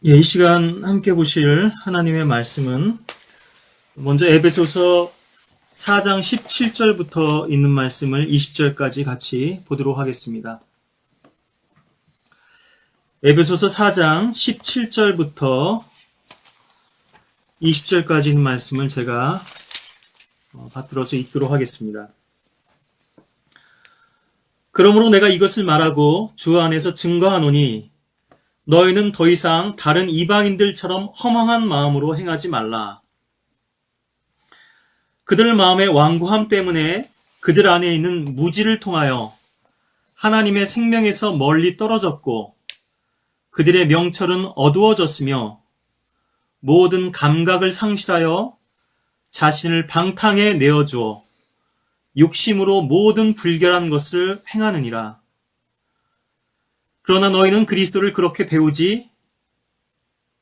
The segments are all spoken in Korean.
이 시간 함께 보실 하나님의 말씀은 먼저 에베소서 4장 17절부터 있는 말씀을 20절까지 같이 보도록 하겠습니다. 에베소서 4장 17절부터 20절까지 있는 말씀을 제가 받들어서 읽도록 하겠습니다. 그러므로 내가 이것을 말하고 주 안에서 증거하노니 너희는 더 이상 다른 이방인들처럼 허망한 마음으로 행하지 말라. 그들 마음의 완고함 때문에 그들 안에 있는 무지를 통하여 하나님의 생명에서 멀리 떨어졌고 그들의 명철은 어두워졌으며 모든 감각을 상실하여 자신을 방탕에 내어주어 욕심으로 모든 불결한 것을 행하느니라. 그러나 너희는 그리스도를 그렇게 배우지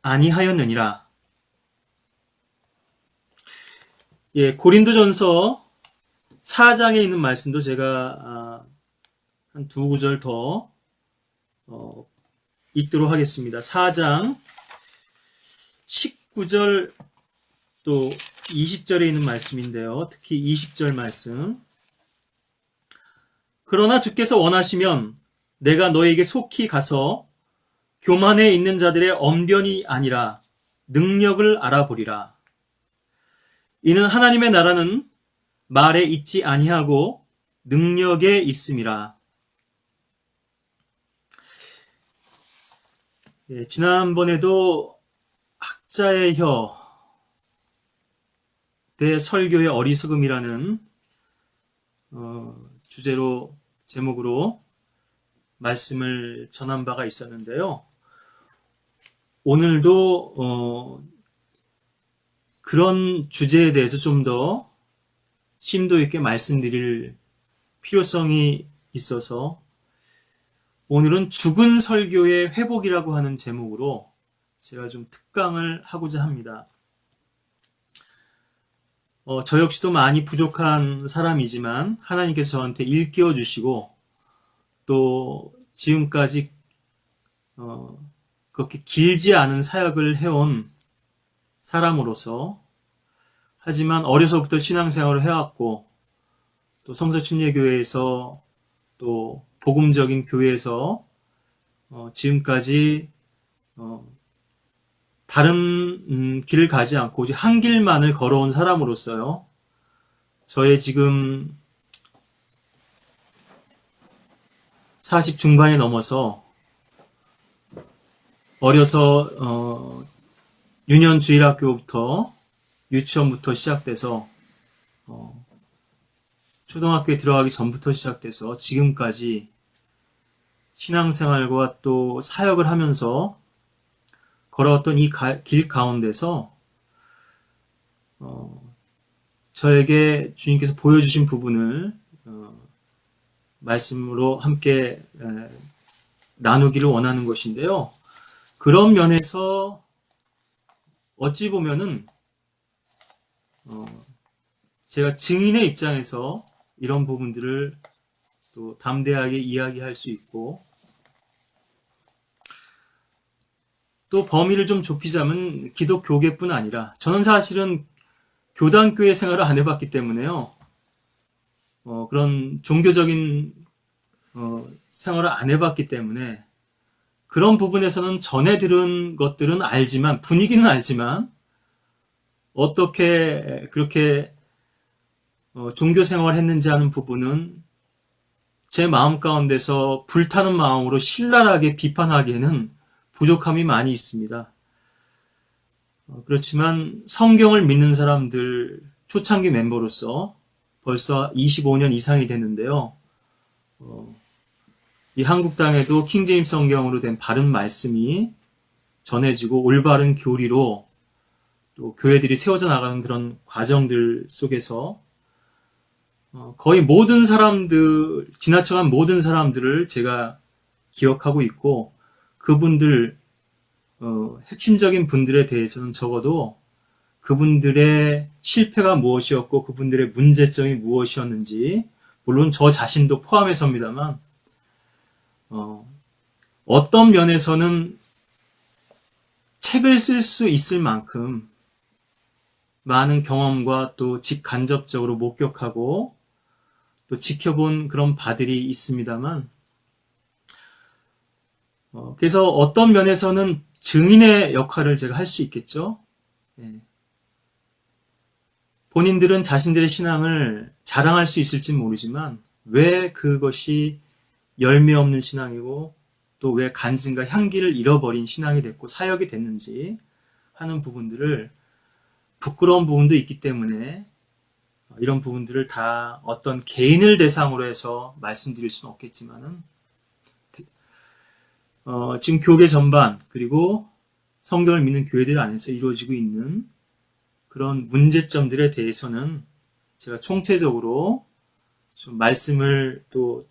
아니하였느니라. 고린도전서 4장에 있는 말씀도 제가 한 두 구절 더 읽도록 하겠습니다. 4장 19절 또 20절에 있는 말씀인데요. 특히 20절 말씀. 그러나 주께서 원하시면 내가 너에게 속히 가서 교만에 있는 자들의 언변이 아니라 능력을 알아보리라. 이는 하나님의 나라는 말에 있지 아니하고 능력에 있음이라. 지난번에도 학자의 혀 대설교의 어리석음이라는 주제로 제목으로 말씀을 전한 바가 있었는데요. 오늘도 그런 주제에 대해서 좀 더 심도 있게 말씀드릴 필요성이 있어서 오늘은 죽은 설교의 회복이라고 하는 제목으로 제가 좀 특강을 하고자 합니다. 저 역시도 많이 부족한 사람이지만 하나님께서 저한테 일깨워 주시고 또 지금까지 그렇게 길지 않은 사역을 해온 사람으로서 하지만 어려서부터 신앙생활을 해왔고 또 성서침례교회에서 또 복음적인 교회에서 지금까지 다른 길을 가지 않고 오직 한 길만을 걸어온 사람으로서요. 저의 지금 40 중반에 넘어서 어려서 유년주일학교부터 유치원부터 시작돼서 초등학교에 들어가기 전부터 시작돼서 지금까지 신앙생활과 또 사역을 하면서 걸어왔던 이 길 가운데서 저에게 주님께서 보여주신 부분을 말씀으로 함께 나누기를 원하는 것인데요. 그런 면에서 어찌 보면은 제가 증인의 입장에서 이런 부분들을 또 담대하게 이야기할 수 있고 또 범위를 좀 좁히자면 기독교계뿐 아니라 저는 사실은 교단교회 생활을 안 해봤기 때문에요. 그런 종교적인 생활을 안 해봤기 때문에 그런 부분에서는 전에 들은 것들은 알지만 분위기는 알지만 어떻게 그렇게 종교 생활을 했는지 하는 부분은 제 마음 가운데서 불타는 마음으로 신랄하게 비판하기에는 부족함이 많이 있습니다. 그렇지만 성경을 믿는 사람들 초창기 멤버로서 벌써 25년 이상이 됐는데요. 이 한국 땅에도 킹제임스 성경으로 된 바른 말씀이 전해지고 올바른 교리로 또 교회들이 세워져 나가는 그런 과정들 속에서 거의 모든 사람들, 지나쳐간 모든 사람들을 제가 기억하고 있고 그분들, 핵심적인 분들에 대해서는 적어도 그분들의 실패가 무엇이었고 그분들의 문제점이 무엇이었는지 물론 저 자신도 포함해서입니다만 어떤 면에서는 책을 쓸 수 있을 만큼 많은 경험과 또 직간접적으로 목격하고 또 지켜본 그런 바들이 있습니다만, 그래서 어떤 면에서는 증인의 역할을 제가 할 수 있겠죠. 예. 본인들은 자신들의 신앙을 자랑할 수 있을지 모르지만 왜 그것이 열매 없는 신앙이고 또 왜 간증과 향기를 잃어버린 신앙이 됐고 사역이 됐는지 하는 부분들을, 부끄러운 부분도 있기 때문에 이런 부분들을 다 어떤 개인을 대상으로 해서 말씀드릴 수는 없겠지만은, 지금 교계 전반 그리고 성경을 믿는 교회들 안에서 이루어지고 있는 그런 문제점들에 대해서는 제가 총체적으로 좀 말씀을 또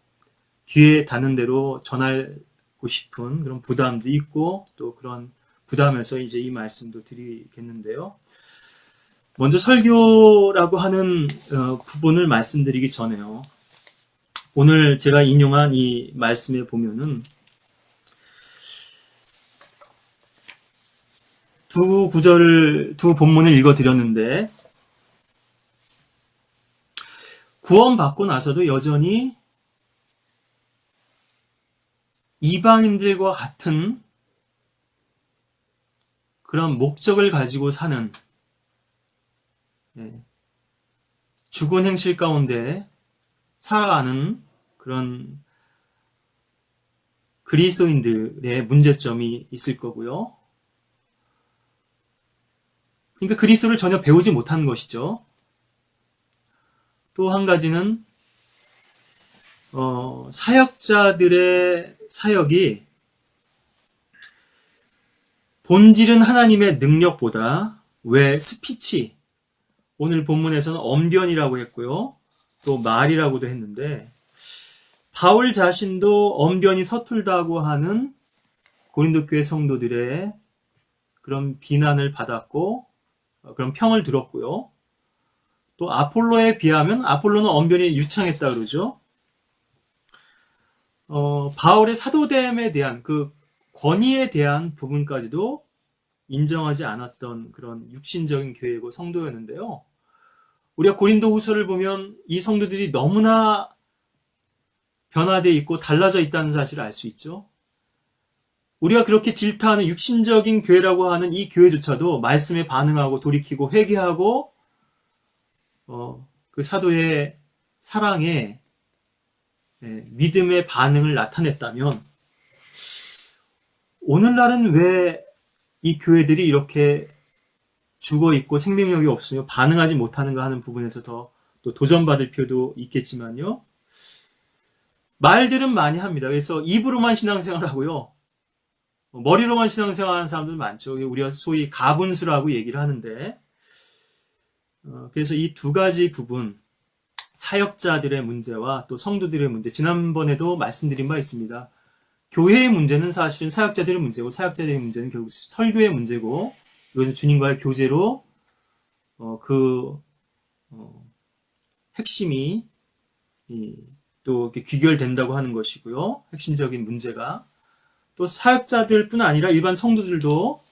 귀에 닿는 대로 전하고 싶은 그런 부담도 있고, 또 그런 부담에서 이제 이 말씀도 드리겠는데요. 먼저 설교라고 하는 부분을 말씀드리기 전에요. 오늘 제가 인용한 이 말씀에 보면은 두 본문을 읽어드렸는데, 구원받고 나서도 여전히 이방인들과 같은 그런 목적을 가지고 사는, 죽은 행실 가운데 살아가는 그런 그리스도인들의 문제점이 있을 거고요. 그러니까 그리스도를 전혀 배우지 못하는 것이죠. 또 한 가지는 사역자들의 사역이 본질은 하나님의 능력보다 왜 스피치, 오늘 본문에서는 언변이라고 했고요. 또 말이라고도 했는데, 바울 자신도 언변이 서툴다고 하는 고린도 교회 성도들의 그런 비난을 받았고 그런 평을 들었고요. 또 아폴로에 비하면 아폴로는 언변이 유창했다 그러죠. 바울의 사도됨에 대한 그 권위에 대한 부분까지도 인정하지 않았던 그런 육신적인 교회고 성도였는데요. 우리가 고린도 후서를 보면 이 성도들이 너무나 변화되어 있고 달라져 있다는 사실을 알 수 있죠. 우리가 그렇게 질타하는 육신적인 교회라고 하는 이 교회조차도 말씀에 반응하고 돌이키고 회개하고 그 사도의 사랑에 믿음의 반응을 나타냈다면, 오늘날은 왜 이 교회들이 이렇게 죽어있고 생명력이 없으며 반응하지 못하는가 하는 부분에서 더 또 도전받을 필요도 있겠지만요. 말들은 많이 합니다. 그래서 입으로만 신앙생활 하고요. 머리로만 신앙생활 하는 사람들 많죠. 우리가 소위 가분수라고 얘기를 하는데, 그래서 이 두 가지 부분, 사역자들의 문제와 또 성도들의 문제, 지난번에도 말씀드린 바 있습니다. 교회의 문제는 사실은 사역자들의 문제고, 사역자들의 문제는 결국 설교의 문제고, 이것은 주님과의 교제로 핵심이 또 이렇게 귀결된다고 하는 것이고요. 핵심적인 문제가. 또 사역자들뿐 아니라 일반 성도들도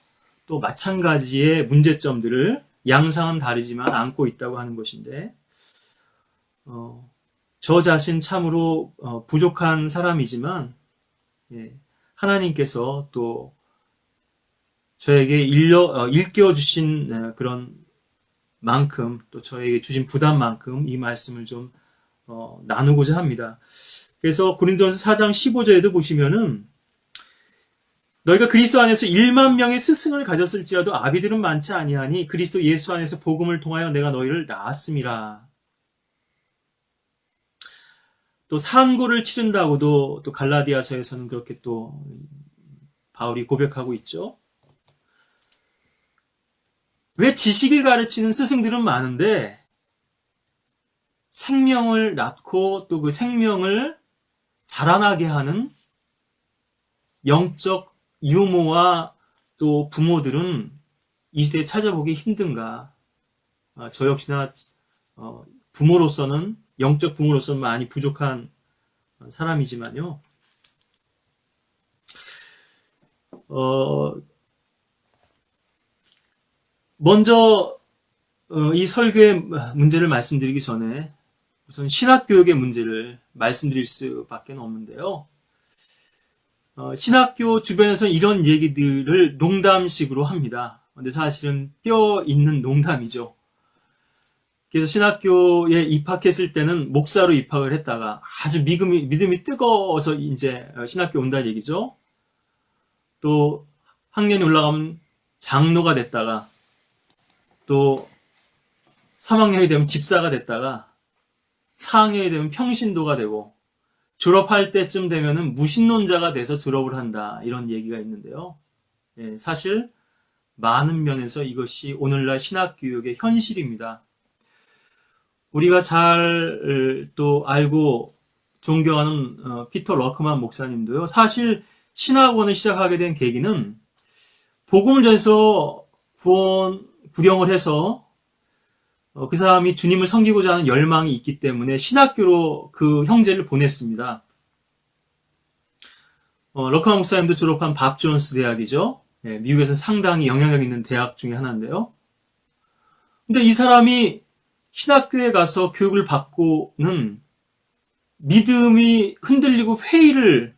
또 마찬가지의 문제점들을 양상은 다르지만 안고 있다고 하는 것인데, 저 자신 참으로 부족한 사람이지만 하나님께서 또 저에게 일깨워 주신 그런 만큼, 또 저에게 주신 부담만큼 이 말씀을 좀 나누고자 합니다. 그래서 고린도전서 4장 15절에도 보시면은, 너희가 그리스도 안에서 1만 명의 스승을 가졌을지라도 아비들은 많지 아니하니 그리스도 예수 안에서 복음을 통하여 내가 너희를 낳았음이라. 또 산고를 치른다고도 또 갈라디아서에서는 그렇게 또 바울이 고백하고 있죠. 왜 지식을 가르치는 스승들은 많은데 생명을 낳고 또 그 생명을 자라나게 하는 영적 유모와 또 부모들은 이 시대에 찾아보기 힘든가? 저 역시나 부모로서는, 영적 부모로서는 많이 부족한 사람이지만요. 먼저 이 설교의 문제를 말씀드리기 전에 우선 신학교육의 문제를 말씀드릴 수밖에 없는데요. 신학교 주변에서 이런 얘기들을 농담식으로 합니다. 근데 사실은 뼈 있는 농담이죠. 그래서 신학교에 입학했을 때는 목사로 입학을 했다가 아주 믿음이 뜨거워서 이제 신학교 온다는 얘기죠. 또 학년이 올라가면 장로가 됐다가 또 3학년이 되면 집사가 됐다가 4학년이 되면 평신도가 되고 졸업할 때쯤 되면은 무신론자가 돼서 졸업을 한다. 이런 얘기가 있는데요. 예, 사실 많은 면에서 이것이 오늘날 신학교육의 현실입니다. 우리가 잘 또 알고 존경하는 피터 러크만 목사님도요. 사실 신학원을 시작하게 된 계기는 복음을 전해서 구령을 해서 그 사람이 주님을 섬기고자 하는 열망이 있기 때문에 신학교로 그 형제를 보냈습니다. 러크만 목사님도 졸업한 밥 존스 대학이죠. 예, 미국에서 상당히 영향력 있는 대학 중에 하나인데요. 근데 이 사람이 신학교에 가서 교육을 받고는 믿음이 흔들리고 회의를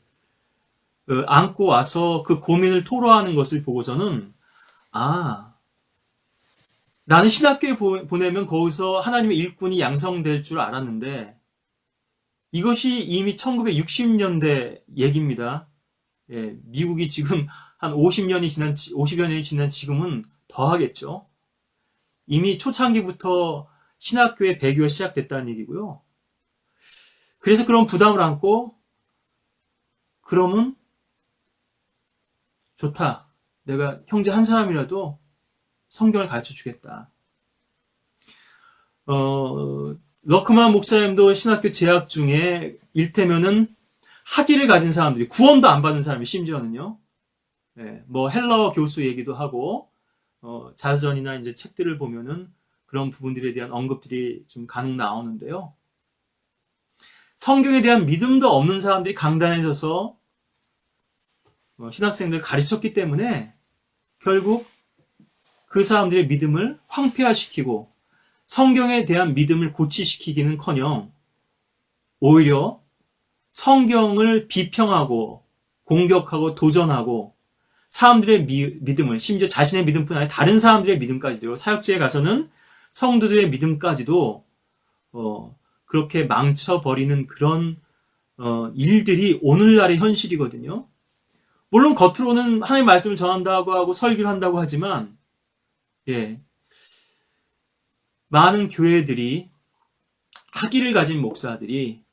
안고 와서 그 고민을 토로하는 것을 보고서는 나는 신학교에 보내면 거기서 하나님의 일꾼이 양성될 줄 알았는데 이것이 이미 1960년대 얘기입니다. 예, 미국이 지금 한 50여 년이 지난 지금은 더 하겠죠. 이미 초창기부터 신학교의 배교가 시작됐다는 얘기고요. 그래서 그런 부담을 안고 그러면 좋다. 내가 형제 한 사람이라도 성경을 가르쳐 주겠다. 러크만 목사님도 신학교 재학 중에 일테면은 학위를 가진 사람들이 구원도 안 받은 사람이 심지어는요. 네, 뭐 헬러 교수 얘기도 하고 자서전이나 이제 책들을 보면은 그런 부분들에 대한 언급들이 좀 간혹 나오는데요. 성경에 대한 믿음도 없는 사람들이 강단에 서서 신학생들 가르쳤기 때문에 결국 그 사람들의 믿음을 황폐화시키고 성경에 대한 믿음을 고취시키기는커녕 오히려 성경을 비평하고 공격하고 도전하고 사람들의 믿음을 심지어 자신의 믿음뿐 아니라 다른 사람들의 믿음까지도 사역지에 가서는 성도들의 믿음까지도 그렇게 망쳐버리는 그런 일들이 오늘날의 현실이거든요. 물론 겉으로는 하나님의 말씀을 전한다고 하고 설교를 한다고 하지만 예, 많은 교회들이 학위를 가진 목사들이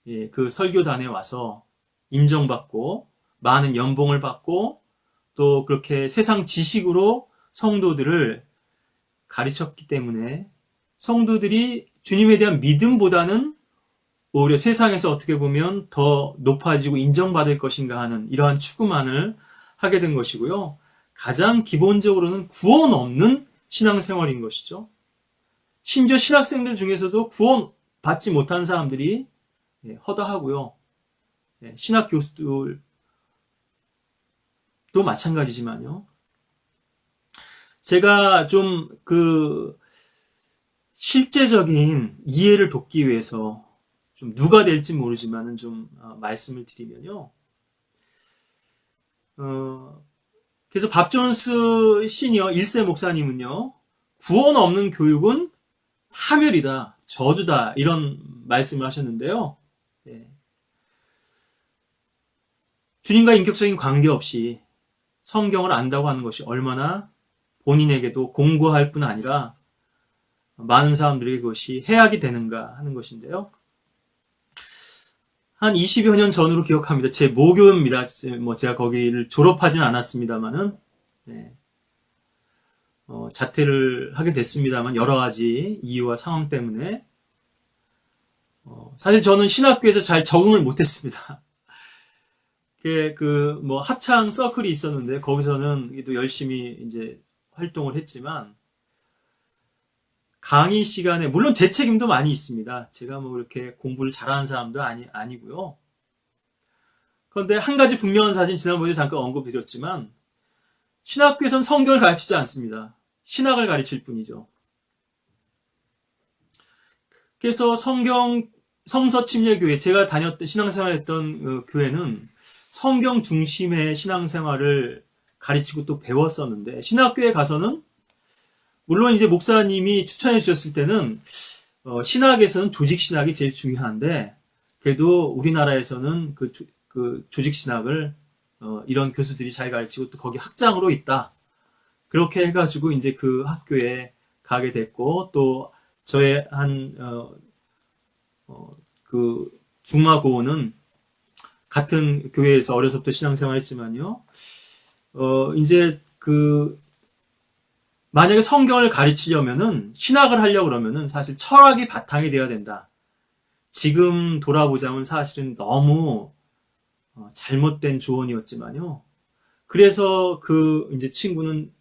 예, 그 설교단에 와서 인정받고 많은 연봉을 받고 또 그렇게 세상 지식으로 성도들을 가르쳤기 때문에 성도들이 주님에 대한 믿음보다는 오히려 세상에서 어떻게 보면 더 높아지고 인정받을 것인가 하는 이러한 추구만을 하게 된 것이고요. 가장 기본적으로는 구원 없는 신앙생활인 것이죠. 심지어 신학생들 중에서도 구원 받지 못한 사람들이 허다하고요. 신학 교수들도 마찬가지지만요. 제가 좀 실제적인 이해를 돕기 위해서 좀 누가 될지 모르지만은 좀 말씀을 드리면요. 그래서 밥 존스 시니어 1세 목사님은요. 구원 없는 교육은 파멸이다, 저주다 이런 말씀을 하셨는데요. 예. 주님과 인격적인 관계없이 성경을 안다고 하는 것이 얼마나 본인에게도 공고할 뿐 아니라 많은 사람들에게 그것이 해악이 되는가 하는 것인데요. 한 20여 년 전으로 기억합니다. 제 모교입니다. 뭐 제가 거기를 졸업하진 않았습니다만은 네. 자퇴를 하게 됐습니다만 여러 가지 이유와 상황 때문에 사실 저는 신학교에서 잘 적응을 못했습니다. 뭐 합창 서클이 있었는데 거기서는 또 열심히 이제 활동을 했지만 강의 시간에 물론 제 책임도 많이 있습니다. 제가 뭐 그렇게 공부를 잘하는 사람도 아니고요. 그런데 한 가지 분명한 사실 지난번에 잠깐 언급드렸지만 신학교에서는 성경을 가르치지 않습니다. 신학을 가르칠 뿐이죠. 그래서 성서침례교회, 제가 다녔던 신앙생활했던 교회는 성경 중심의 신앙생활을 가르치고 또 배웠었는데, 신학교에 가서는 물론 이제 목사님이 추천해 주셨을 때는 신학에서는 조직신학이 제일 중요한데, 그래도 우리나라에서는 그 조직신학을 이런 교수들이 잘 가르치고 또 거기 학장으로 있다. 그렇게 해가지고 이제 그 학교에 가게 됐고, 또 저의 그 중마고는 같은 교회에서 어려서부터 신앙생활 했지만요. 이제 만약에 성경을 가르치려면은, 신학을 하려고 그러면은 사실 철학이 바탕이 되어야 된다. 지금 돌아보자면 사실은 너무 잘못된 조언이었지만요. 그래서 이제 친구는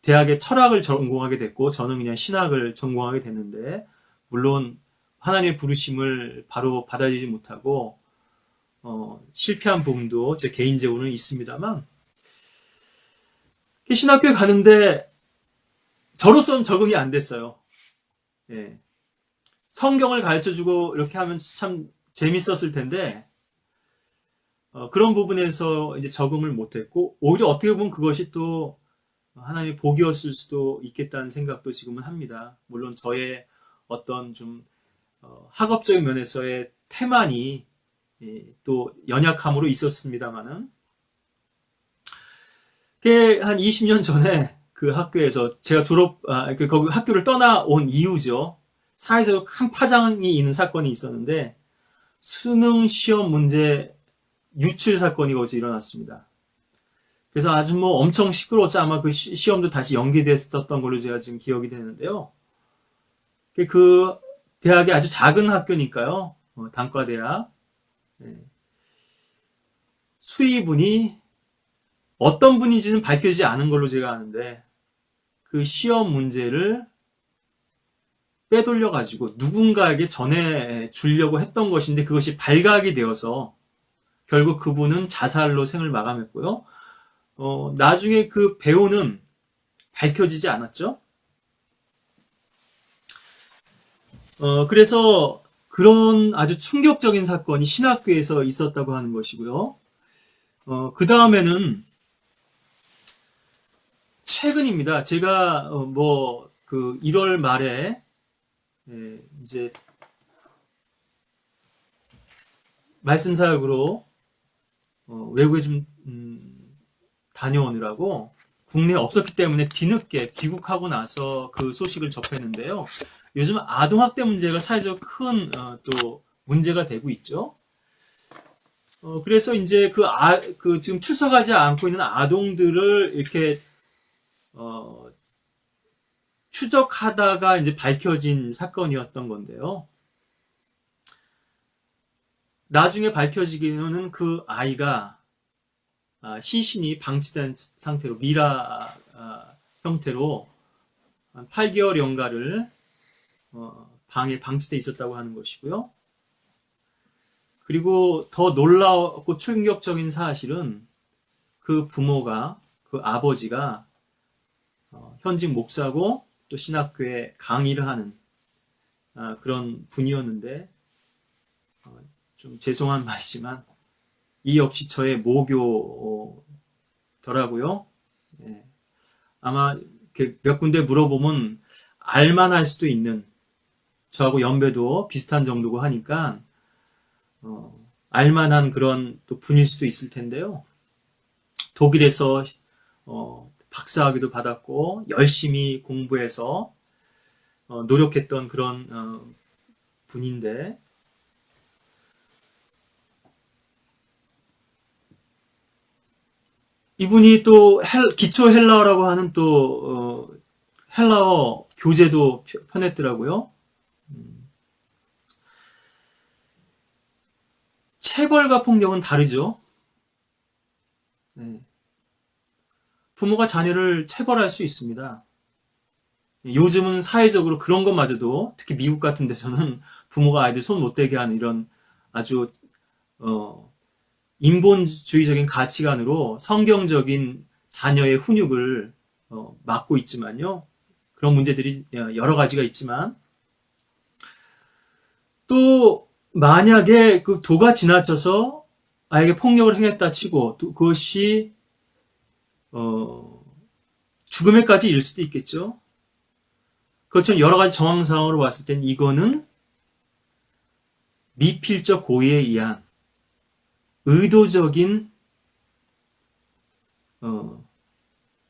대학에 철학을 전공하게 됐고, 저는 그냥 신학을 전공하게 됐는데, 물론 하나님의 부르심을 바로 받아들이지 못하고 실패한 부분도 제 개인적으로는 있습니다만, 신학교에 가는데 저로서는 적응이 안 됐어요. 예. 성경을 가르쳐주고 이렇게 하면 참 재밌었을 텐데, 그런 부분에서 이제 적응을 못했고, 오히려 어떻게 보면 그것이 또 하나님의 복이었을 수도 있겠다는 생각도 지금은 합니다. 물론 저의 어떤 좀 학업적인 면에서의 태만이 또 연약함으로 있었습니다만은, 한 20년 전에 그 학교에서 제가 거기 학교를 떠나온 이유죠. 사회적으로 큰 파장이 있는 사건이 있었는데, 수능 시험 문제 유출 사건이 거기서 일어났습니다. 그래서 아주 엄청 시끄러웠죠. 아마 그 시험도 다시 연기됐었던 걸로 제가 지금 기억이 되는데요. 그 대학이 아주 작은 학교니까요. 단과대학. 네. 수의분이 어떤 분인지는 밝혀지지 않은 걸로 제가 아는데, 그 시험 문제를 빼돌려가지고 누군가에게 전해주려고 했던 것인데, 그것이 발각이 되어서 결국 그분은 자살로 생을 마감했고요. 나중에 그 배우는 밝혀지지 않았죠. 그래서 그런 아주 충격적인 사건이 신학교에서 있었다고 하는 것이고요. 그 다음에는 최근입니다. 제가 1월 말에 이제 말씀 사역으로 외국에 좀 다녀오느라고 국내에 없었기 때문에 뒤늦게 귀국하고 나서 그 소식을 접했는데요. 요즘 아동학대 문제가 사회적 큰 또 문제가 되고 있죠. 그래서 이제 지금 출석하지 않고 있는 아동들을 이렇게 추적하다가 이제 밝혀진 사건이었던 건데요. 나중에 밝혀지기는 그 아이가 시신이 방치된 상태로, 미라 형태로 8개월여가를 방에 방치돼 있었다고 하는 것이고요. 그리고 더 놀라웠고 충격적인 사실은 그 부모가, 그 아버지가 현직 목사고 또 신학교에 강의를 하는 그런 분이었는데, 좀 죄송한 말이지만 이 역시 저의 모교더라고요. 예. 아마 몇 군데 물어보면 알만할 수도 있는, 저하고 연배도 비슷한 정도고 하니까 알만한 그런 또 분일 수도 있을 텐데요. 독일에서 박사학위도 받았고 열심히 공부해서 노력했던 그런 분인데, 이분이 또 기초 헬라어라고 하는 또 헬라어 교재도 펴냈더라고요. 체벌과 폭력은 다르죠. 네. 부모가 자녀를 체벌할 수 있습니다. 요즘은 사회적으로 그런 것마저도, 특히 미국 같은 데서는 부모가 아이들 손 못 대게 하는 이런 아주 인본주의적인 가치관으로 성경적인 자녀의 훈육을 맞고 있지만요. 그런 문제들이 여러 가지가 있지만, 또 만약에 그 도가 지나쳐서 아이에게 폭력을 행했다 치고 또 그것이 죽음에까지 이를 수도 있겠죠. 그것처럼 여러 가지 정황 상황으로 봤을 땐 이거는 미필적 고의에 의한 의도적인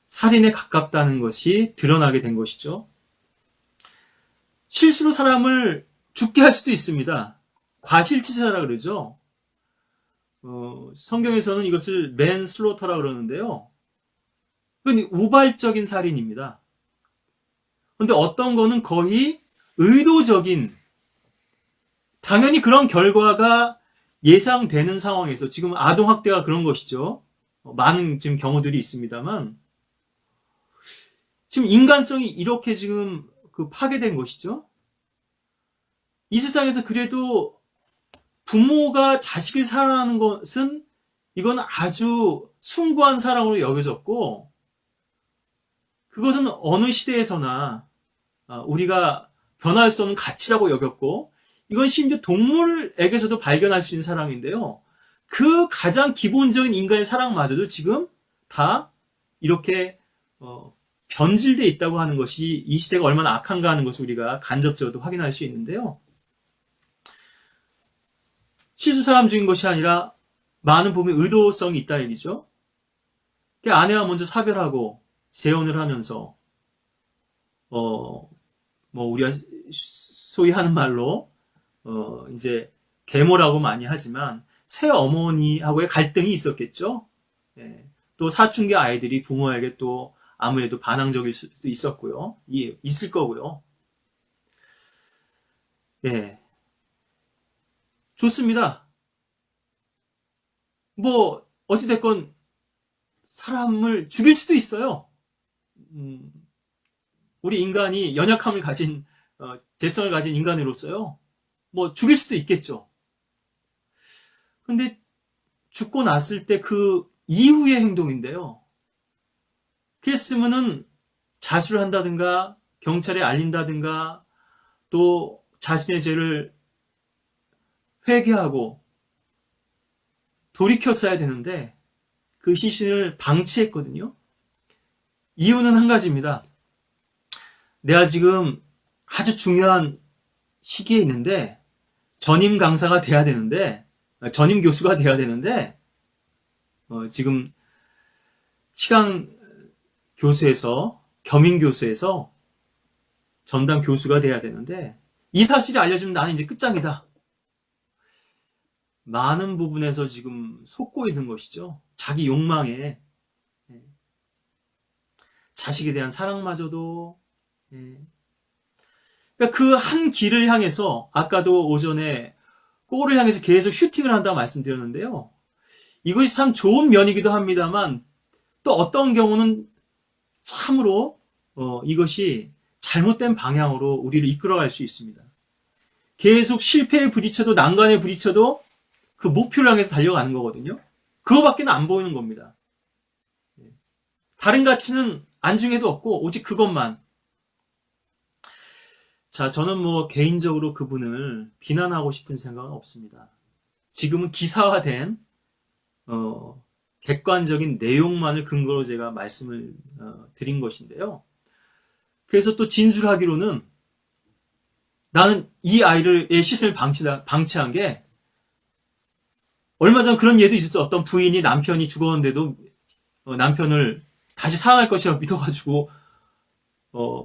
살인에 가깝다는 것이 드러나게 된 것이죠. 실수로 사람을 죽게 할 수도 있습니다. 과실치사라 그러죠. 성경에서는 이것을 맨슬로터라 그러는데요. 그건 우발적인 살인입니다. 그런데 어떤 거는 거의 의도적인, 당연히 그런 결과가 예상되는 상황에서, 지금 아동학대가 그런 것이죠. 많은 지금 경우들이 있습니다만, 지금 인간성이 이렇게 지금 파괴된 것이죠. 이 세상에서 그래도 부모가 자식을 사랑하는 것은 이건 아주 숭고한 사랑으로 여겨졌고, 그것은 어느 시대에서나 우리가 변할 수 없는 가치라고 여겼고, 이건 심지어 동물에게서도 발견할 수 있는 사랑인데요. 그 가장 기본적인 인간의 사랑마저도 지금 다 이렇게 변질되어 있다고 하는 것이 이 시대가 얼마나 악한가 하는 것을 우리가 간접적으로도 확인할 수 있는데요. 실수 사람 죽인 것이 아니라 많은 부분에 의도성이 있다 얘기죠. 아내와 먼저 사별하고 재혼을 하면서 우리가 소위 하는 말로 이제 계모라고 많이 하지만 새 어머니하고의 갈등이 있었겠죠. 예. 또 사춘기 아이들이 부모에게 또 아무래도 반항적일 수도 있었고요. 있을 거고요. 예. 좋습니다. 어찌됐건 사람을 죽일 수도 있어요. 우리 인간이 연약함을 가진, 재성을 가진 인간으로서요. 죽일 수도 있겠죠. 근데 죽고 났을 때 그 이후의 행동인데요. 그랬으면은 자수를 한다든가, 경찰에 알린다든가, 또 자신의 죄를 회개하고 돌이켰어야 되는데 그 시신을 방치했거든요. 이유는 한 가지입니다. 내가 지금 아주 중요한 시기에 있는데 전임 강사가 돼야 되는데, 전임 교수가 돼야 되는데, 지금 치강 교수에서, 겸임 교수에서 전담 교수가 돼야 되는데, 이 사실이 알려지면 나는 이제 끝장이다. 많은 부분에서 지금 속고 있는 것이죠. 자기 욕망에, 자식에 대한 사랑마저도, 그러니까 그 한 길을 향해서, 아까도 오전에 골을 향해서 계속 슈팅을 한다고 말씀드렸는데요. 이것이 참 좋은 면이기도 합니다만, 또 어떤 경우는 참으로 이것이 잘못된 방향으로 우리를 이끌어갈 수 있습니다. 계속 실패에 부딪혀도, 난관에 부딪혀도 그 목표를 향해서 달려가는 거거든요. 그거밖에 안 보이는 겁니다. 다른 가치는 안중에도 없고 오직 그것만. 자, 저는 개인적으로 그분을 비난하고 싶은 생각은 없습니다. 지금은 기사화된 객관적인 내용만을 근거로 제가 말씀을 드린 것인데요. 그래서 또 진술하기로는 나는 이 아이의 시신을 방치한 게, 얼마 전 그런 예도 있었어요. 어떤 부인이 남편이 죽었는데도 남편을 다시 살아날 것이라고 믿어가지고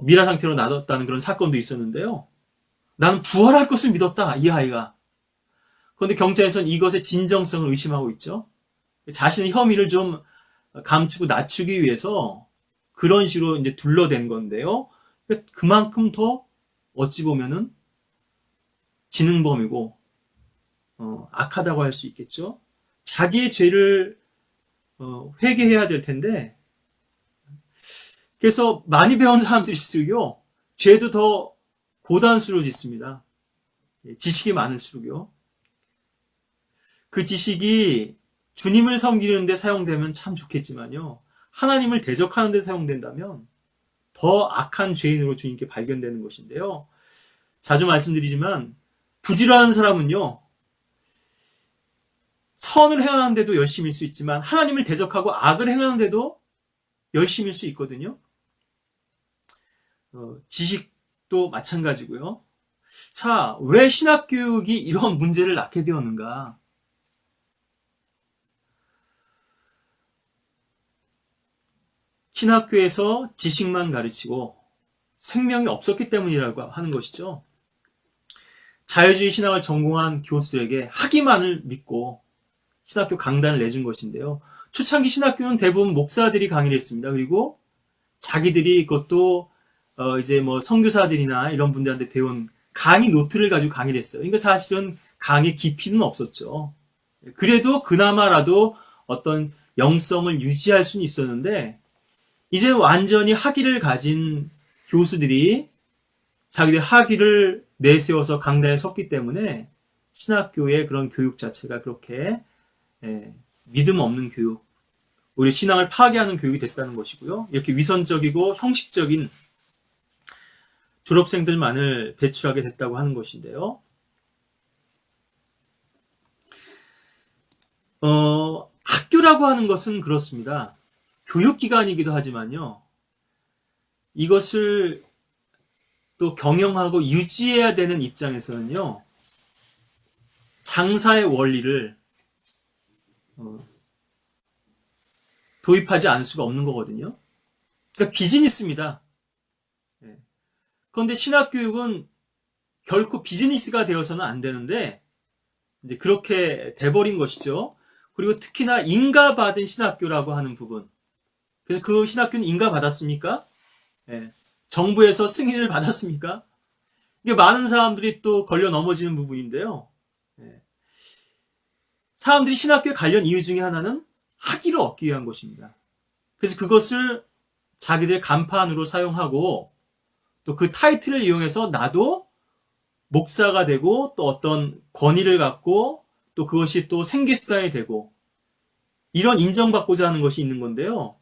미라 상태로 놔뒀다는 그런 사건도 있었는데요. 나는 부활할 것을 믿었다, 이 아이가. 그런데 경찰에서는 이것의 진정성을 의심하고 있죠. 자신의 혐의를 좀 감추고 낮추기 위해서 그런 식으로 이제 둘러댄 건데요. 그만큼 더 어찌 보면은 지능범이고 악하다고 할 수 있겠죠. 자기의 죄를 회개해야 될 텐데, 그래서 많이 배운 사람들일수록요, 죄도 더 고단수로 짓습니다. 지식이 많을수록요. 그 지식이 주님을 섬기는데 사용되면 참 좋겠지만요, 하나님을 대적하는 데 사용된다면 더 악한 죄인으로 주님께 발견되는 것인데요. 자주 말씀드리지만 부지런한 사람은요, 선을 행하는데도 열심일 수 있지만 하나님을 대적하고 악을 행하는데도 열심일 수 있거든요. 지식도 마찬가지고요. 자, 왜 신학교육이 이런 문제를 낳게 되었는가? 신학교에서 지식만 가르치고 생명이 없었기 때문이라고 하는 것이죠. 자유주의 신학을 전공한 교수들에게 학위만을 믿고 신학교 강단을 내준 것인데요. 초창기 신학교는 대부분 목사들이 강의를 했습니다. 그리고 자기들이 그것도 이제 뭐 선교사들이나 이런 분들한테 배운 강의 노트를 가지고 강의를 했어요. 그러니까 사실은 강의 깊이는 없었죠. 그래도 그나마라도 어떤 영성을 유지할 수는 있었는데 이제 완전히 학위를 가진 교수들이 자기들 학위를 내세워서 강단에 섰기 때문에 신학교의 그런 교육 자체가 그렇게 믿음 없는 교육, 우리 신앙을 파괴하는 교육이 됐다는 것이고요. 이렇게 위선적이고 형식적인 졸업생들만을 배출하게 됐다고 하는 것인데요. 학교라고 하는 것은 그렇습니다. 교육기관이기도 하지만요. 이것을 또 경영하고 유지해야 되는 입장에서는요. 장사의 원리를 도입하지 않을 수가 없는 거거든요. 그러니까 비즈니스입니다. 그런데 신학교육은 결코 비즈니스가 되어서는 안 되는데 이제 그렇게 돼버린 것이죠. 그리고 특히나 인가받은 신학교라고 하는 부분. 그래서 그 신학교는 인가받았습니까? 정부에서 승인을 받았습니까? 이게 많은 사람들이 또 걸려 넘어지는 부분인데요. 사람들이 신학교에 가려는 이유 중에 하나는 학위를 얻기 위한 것입니다. 그래서 그것을 자기들 간판으로 사용하고 또 그 타이틀을 이용해서 나도 목사가 되고 또 어떤 권위를 갖고 또 그것이 또 생계수단이 되고 이런 인정받고자 하는 것이 있는 건데요.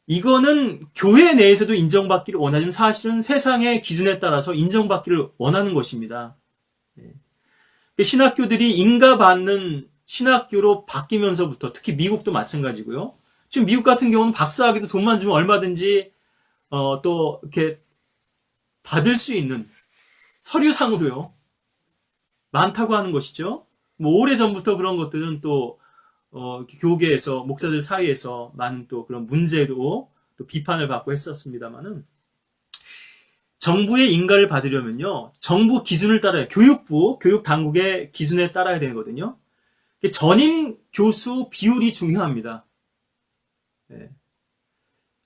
이거는 교회 내에서도 인정받기를 원하지만 사실은 세상의 기준에 따라서 인정받기를 원하는 것입니다. 신학교들이 인가받는 신학교로 바뀌면서부터 특히 미국도 마찬가지고요. 지금 미국 같은 경우는 박사학위도 돈만 주면 얼마든지 또 이렇게 받을 수 있는 서류상으로요. 많다고 하는 것이죠. 뭐 오래전부터 그런 것들은 또 교계에서 목사들 사이에서 많은 또 그런 문제도 또 비판을 받고 했었습니다만은 정부의 인가를 받으려면요. 정부 기준을 따라야 교육부, 교육당국의 기준에 따라야 되거든요. 전임 교수 비율이 중요합니다.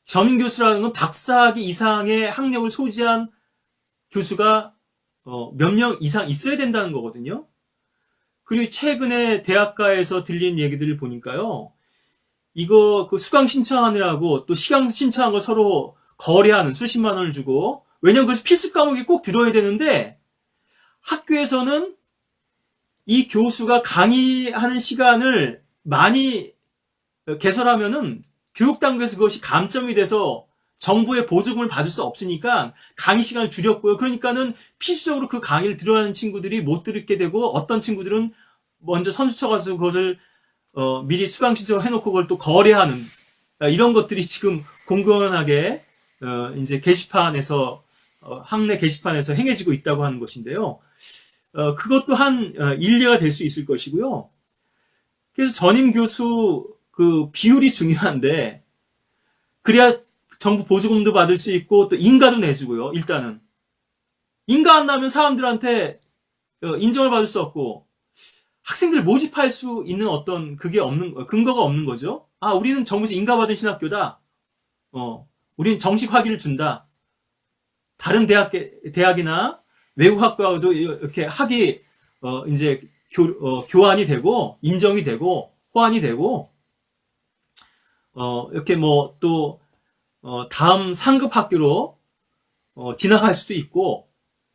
전임 교수라는 건 박사학위 이상의 학력을 소지한 교수가 몇 명 이상 있어야 된다는 거거든요. 그리고 최근에 대학가에서 들린 얘기들을 보니까요. 이거 그 수강 신청하느라고 또 시강 신청한 거 서로 거래하는 수십만 원을 주고 왜냐면 그래서 필수 과목이 꼭 들어야 되는데 학교에서는 이 교수가 강의하는 시간을 많이 개설하면은 교육당국에서 그것이 감점이 돼서 정부의 보조금을 받을 수 없으니까 강의 시간을 줄였고요. 그러니까는 필수적으로 그 강의를 들어야 하는 친구들이 못 듣게 되고 어떤 친구들은 먼저 선수 쳐가지고 그것을 미리 수강 신청을 해놓고 그걸 또 거래하는 이런 것들이 지금 공공연하게 이제 게시판에서 학내 게시판에서 행해지고 있다고 하는 것인데요. 그것 또한 일례가 될 수 있을 것이고요. 그래서 전임 교수 그 비율이 중요한데 그래야 정부 보조금도 받을 수 있고 또 인가도 내주고요. 일단은 인가 안 나면 사람들한테 인정을 받을 수 없고 학생들을 모집할 수 있는 어떤 그게 없는 근거가 없는 거죠. 아, 우리는 정부에서 인가받은 신학교다. 우리는 정식 학위를 준다. 다른 대학이나 외국 학과도 이렇게 학위 이제 교환이 되고 인정이 되고 호환이 되고 이렇게 뭐 또 다음 상급 학교로 진학할 수도 있고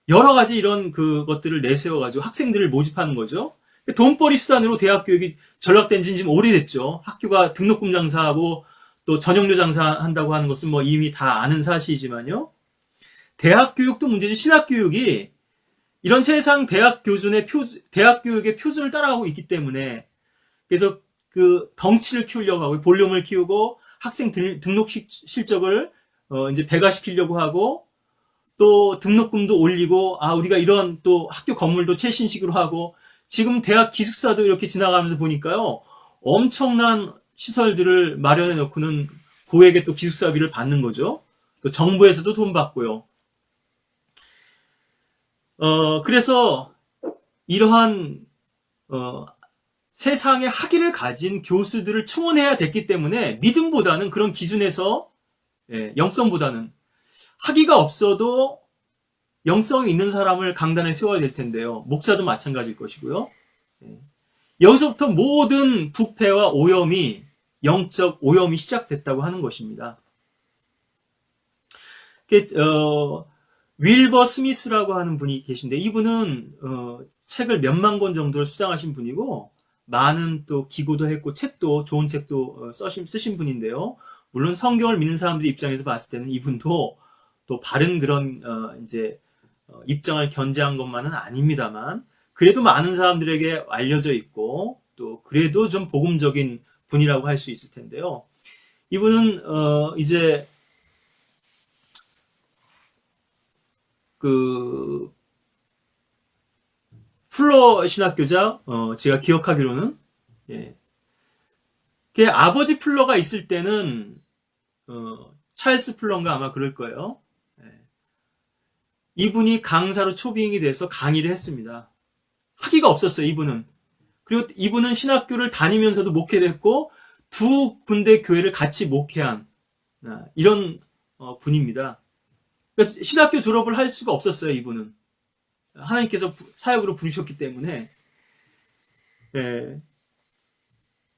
여러 가지 이런 그것들을 내세워 가지고 학생들을 모집하는 거죠. 돈벌이 수단으로 대학 교육이 전락된 지는 지금 오래됐죠. 학교가 등록금 장사하고 또 저녁료 장사한다고 하는 것은 뭐 이미 다 아는 사실이지만요. 대학 교육도 문제죠. 신학 교육이 이런 세상 대학 교육의 표준을 따라가고 있기 때문에, 그래서 그 덩치를 키우려고 하고 볼륨을 키우고 학생 등록 실적을 이제 배가시키려고 하고, 또 등록금도 올리고, 우리가 이런 또 학교 건물도 최신식으로 하고, 지금 대학 기숙사도 이렇게 지나가면서 보니까요, 엄청난 시설들을 마련해 놓고는 고액의 또 기숙사비를 받는 거죠. 또 정부에서도 돈 받고요. 그래서 이러한 세상의 학위를 가진 교수들을 충원해야 됐기 때문에 믿음보다는 그런 기준에서, 영성보다는 학위가 없어도 영성이 있는 사람을 강단에 세워야 될 텐데요. 목사도 마찬가지일 것이고요. 여기서부터 모든 부패와 오염이, 영적 오염이 시작됐다고 하는 것입니다. 윌버 스미스라고 하는 분이 계신데, 이분은 책을 몇만 권 정도를 수장하신 분이고, 많은 또 기고도 했고 좋은 책도 쓰신 분인데요. 물론 성경을 믿는 사람들 입장에서 봤을 때는 이분도 또 바른 그런 입장을 견지한 것만은 아닙니다만, 그래도 많은 사람들에게 알려져 있고, 또 그래도 좀 복음적인 분이라고 할 수 있을 텐데요. 이분은 풀러 신학교자, 제가 기억하기로는, 그 아버지 풀러가 있을 때는, 찰스 풀러인가 아마 그럴 거예요. 이분이 강사로 초빙이 돼서 강의를 했습니다. 학위가 없었어요, 이분은. 그리고 이분은 신학교를 다니면서도 목회를 했고, 두 군데 교회를 같이 목회한, 이런 분입니다. 그래서 신학교 졸업을 할 수가 없었어요, 이분은. 하나님께서 사역으로 부르셨기 때문에.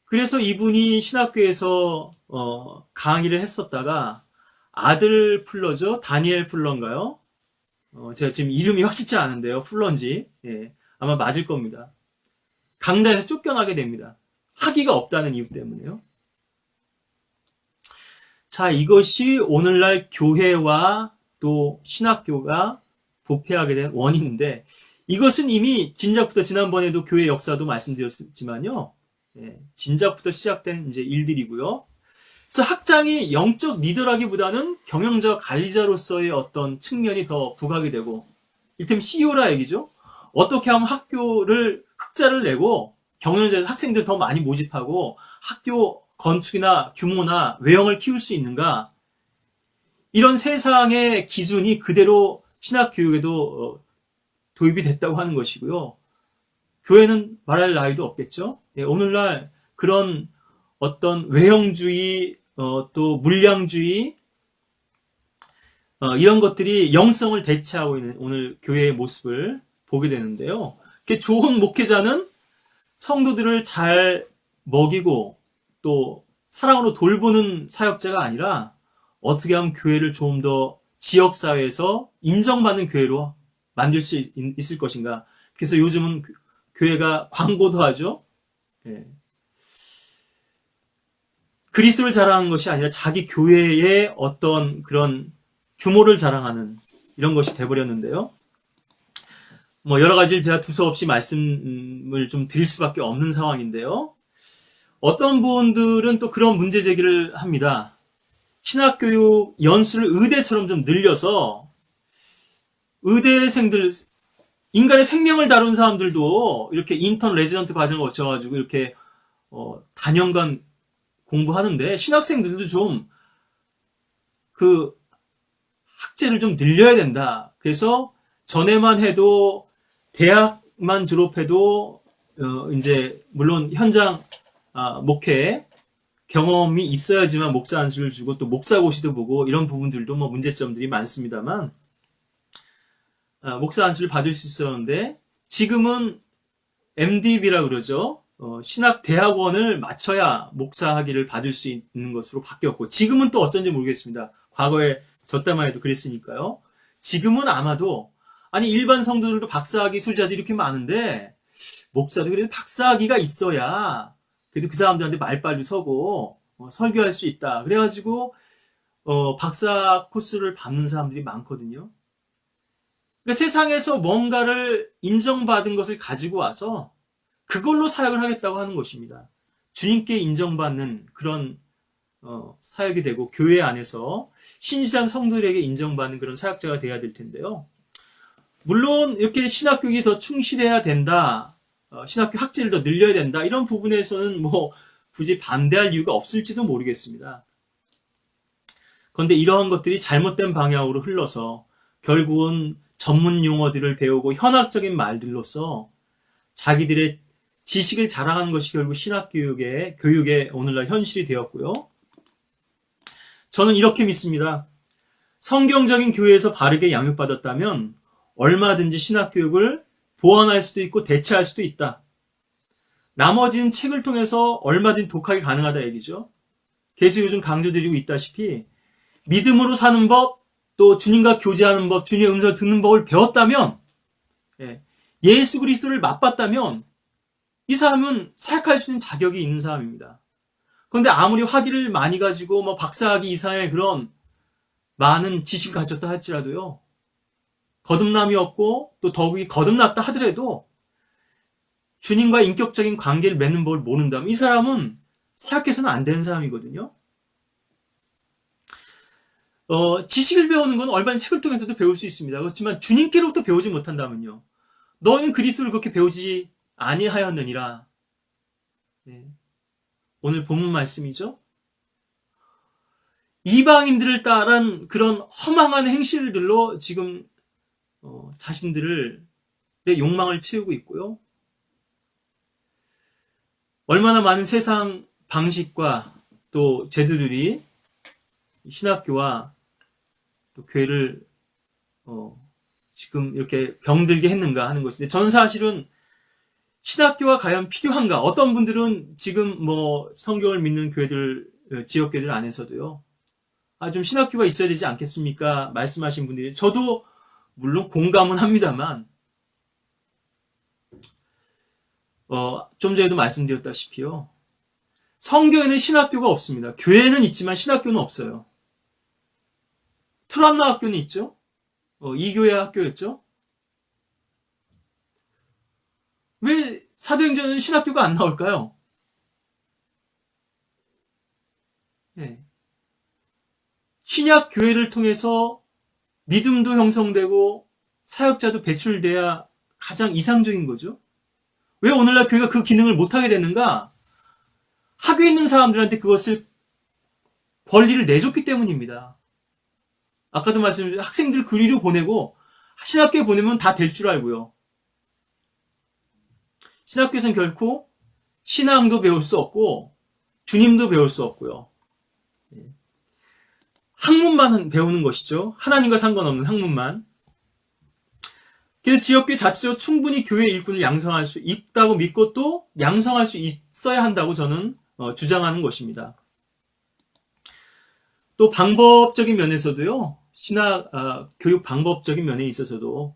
그래서 이분이 신학교에서 강의를 했었다가 아들 풀러죠. 다니엘 풀러인가요? 제가 지금 이름이 확실치 않은데요. 풀러인지. 아마 맞을 겁니다. 강단에서 쫓겨나게 됩니다. 학위가 없다는 이유 때문에요. 자, 이것이 오늘날 교회와 또 신학교가 부패하게 된 원인인데, 이것은 이미 진작부터, 지난번에도 교회 역사도 말씀드렸지만요, 진작부터 시작된 이제 일들이고요. 그래서 학장이 영적 리더라기보다는 경영자 관리자로서의 어떤 측면이 더 부각이 되고, 이를테면 CEO라 얘기죠. 어떻게 하면 학교를 흑자를 내고 경영자에서 학생들 더 많이 모집하고 학교 건축이나 규모나 외형을 키울 수 있는가, 이런 세상의 기준이 그대로 신학교육에도 도입이 됐다고 하는 것이고요. 교회는 말할 나위도 없겠죠. 오늘날 그런 어떤 외형주의, 또 물량주의, 이런 것들이 영성을 대체하고 있는 오늘 교회의 모습을 보게 되는데요. 좋은 목회자는 성도들을 잘 먹이고 또 사랑으로 돌보는 사역자가 아니라 어떻게 하면 교회를 좀 더 지역사회에서 인정받는 교회로 만들 수 있을 것인가. 그래서 요즘은 교회가 광고도 하죠. 그리스도를 자랑하는 것이 아니라 자기 교회의 어떤 그런 규모를 자랑하는 이런 것이 돼버렸는데요. 여러 가지를 제가 두서없이 말씀을 좀 드릴 수밖에 없는 상황인데요. 어떤 분들은 또 그런 문제 제기를 합니다. 신학교육 연수를 의대처럼 좀 늘려서 의대생들, 인간의 생명을 다룬 사람들도 이렇게 인턴 레지던트 과정을 거쳐가지고 이렇게 단연간 공부하는데, 신학생들도 좀 그 학제를 좀 늘려야 된다. 그래서 전에만 해도 대학만 졸업해도 이제 물론 현장 목회 경험이 있어야지만 목사 안수를 주고 또 목사고시도 보고 이런 부분들도 문제점들이 많습니다만, 목사 안수를 받을 수 있었는데 지금은 MDB라고 그러죠. 신학대학원을 마쳐야 목사 학위를 받을 수 있는 것으로 바뀌었고, 지금은 또 어쩐지 모르겠습니다. 과거에 저 때만 해도 그랬으니까요. 지금은 아마도, 아니 일반 성도들도 박사학위 소지자들이 이렇게 많은데 목사도 그래도 박사학위가 있어야 그래도 그 사람들한테 말빨리 서고 설교할 수 있다. 그래가지고 박사 코스를 받는 사람들이 많거든요. 그러니까 세상에서 뭔가를 인정받은 것을 가지고 와서 그걸로 사역을 하겠다고 하는 것입니다. 주님께 인정받는 그런 사역이 되고 교회 안에서 신실한 성도들에게 인정받는 그런 사역자가 돼야 될 텐데요. 물론 이렇게 신학교육이 더 충실해야 된다. 신학교 학제를 더 늘려야 된다. 이런 부분에서는 뭐 굳이 반대할 이유가 없을지도 모르겠습니다. 그런데 이러한 것들이 잘못된 방향으로 흘러서 결국은 전문 용어들을 배우고 현학적인 말들로서 자기들의 지식을 자랑하는 것이 결국 교육의 오늘날 현실이 되었고요. 저는 이렇게 믿습니다. 성경적인 교회에서 바르게 양육받았다면 얼마든지 신학교육을 보완할 수도 있고 대체할 수도 있다. 나머지는 책을 통해서 얼마든지 독학이 가능하다 얘기죠. 계속 요즘 강조드리고 있다시피 믿음으로 사는 법, 또 주님과 교제하는 법, 주님의 음성을 듣는 법을 배웠다면, 예수 그리스도를 맛봤다면 이 사람은 사역할 수 있는 자격이 있는 사람입니다. 그런데 아무리 학위를 많이 가지고 박사학위 이상의 그런 많은 지식을 가졌다 할지라도요, 거듭남이 없고 또 더욱이 거듭났다 하더라도 주님과 인격적인 관계를 맺는 법을 모른다면 이 사람은 사역해서는 안 되는 사람이거든요. 지식을 배우는 건 얼마나 책을 통해서도 배울 수 있습니다. 그렇지만 주님께로부터 배우지 못한다면요, 너는 그리스도를 그렇게 배우지 아니하였느니라. 오늘 본문 말씀이죠. 이방인들을 따른 그런 허망한 행실들로 지금 자신들의 욕망을 채우고 있고요. 얼마나 많은 세상 방식과 또 제도들이 신학교와 또 교회를 지금 이렇게 병들게 했는가 하는 것인데, 저는 사실은 신학교가 과연 필요한가? 어떤 분들은 지금 성경을 믿는 교회들, 지역교회들 안에서도요, 좀 신학교가 있어야 되지 않겠습니까? 말씀하신 분들이, 저도 물론 공감은 합니다만, 좀 전에도 말씀드렸다시피요, 성교에는 신학교가 없습니다. 교회는 있지만 신학교는 없어요. 투란노 학교는 있죠? 이교회 학교였죠? 왜 사도행전은 신학교가 안 나올까요? 신약 교회를 통해서 믿음도 형성되고 사역자도 배출돼야 가장 이상적인 거죠. 왜 오늘날 교회가 그 기능을 못하게 됐는가? 학교에 있는 사람들한테 그것을 권리를 내줬기 때문입니다. 아까도 말씀드린 학생들 그리로 보내고 신학교에 보내면 다 될 줄 알고요. 신학교에서는 결코 신앙도 배울 수 없고 주님도 배울 수 없고요. 학문만 배우는 것이죠. 하나님과 상관없는 학문만. 그래서 지역교회 자체로 충분히 교회 일꾼을 양성할 수 있다고 믿고 또 양성할 수 있어야 한다고 저는 주장하는 것입니다. 또 방법적인 면에서도요, 교육 방법적인 면에 있어서도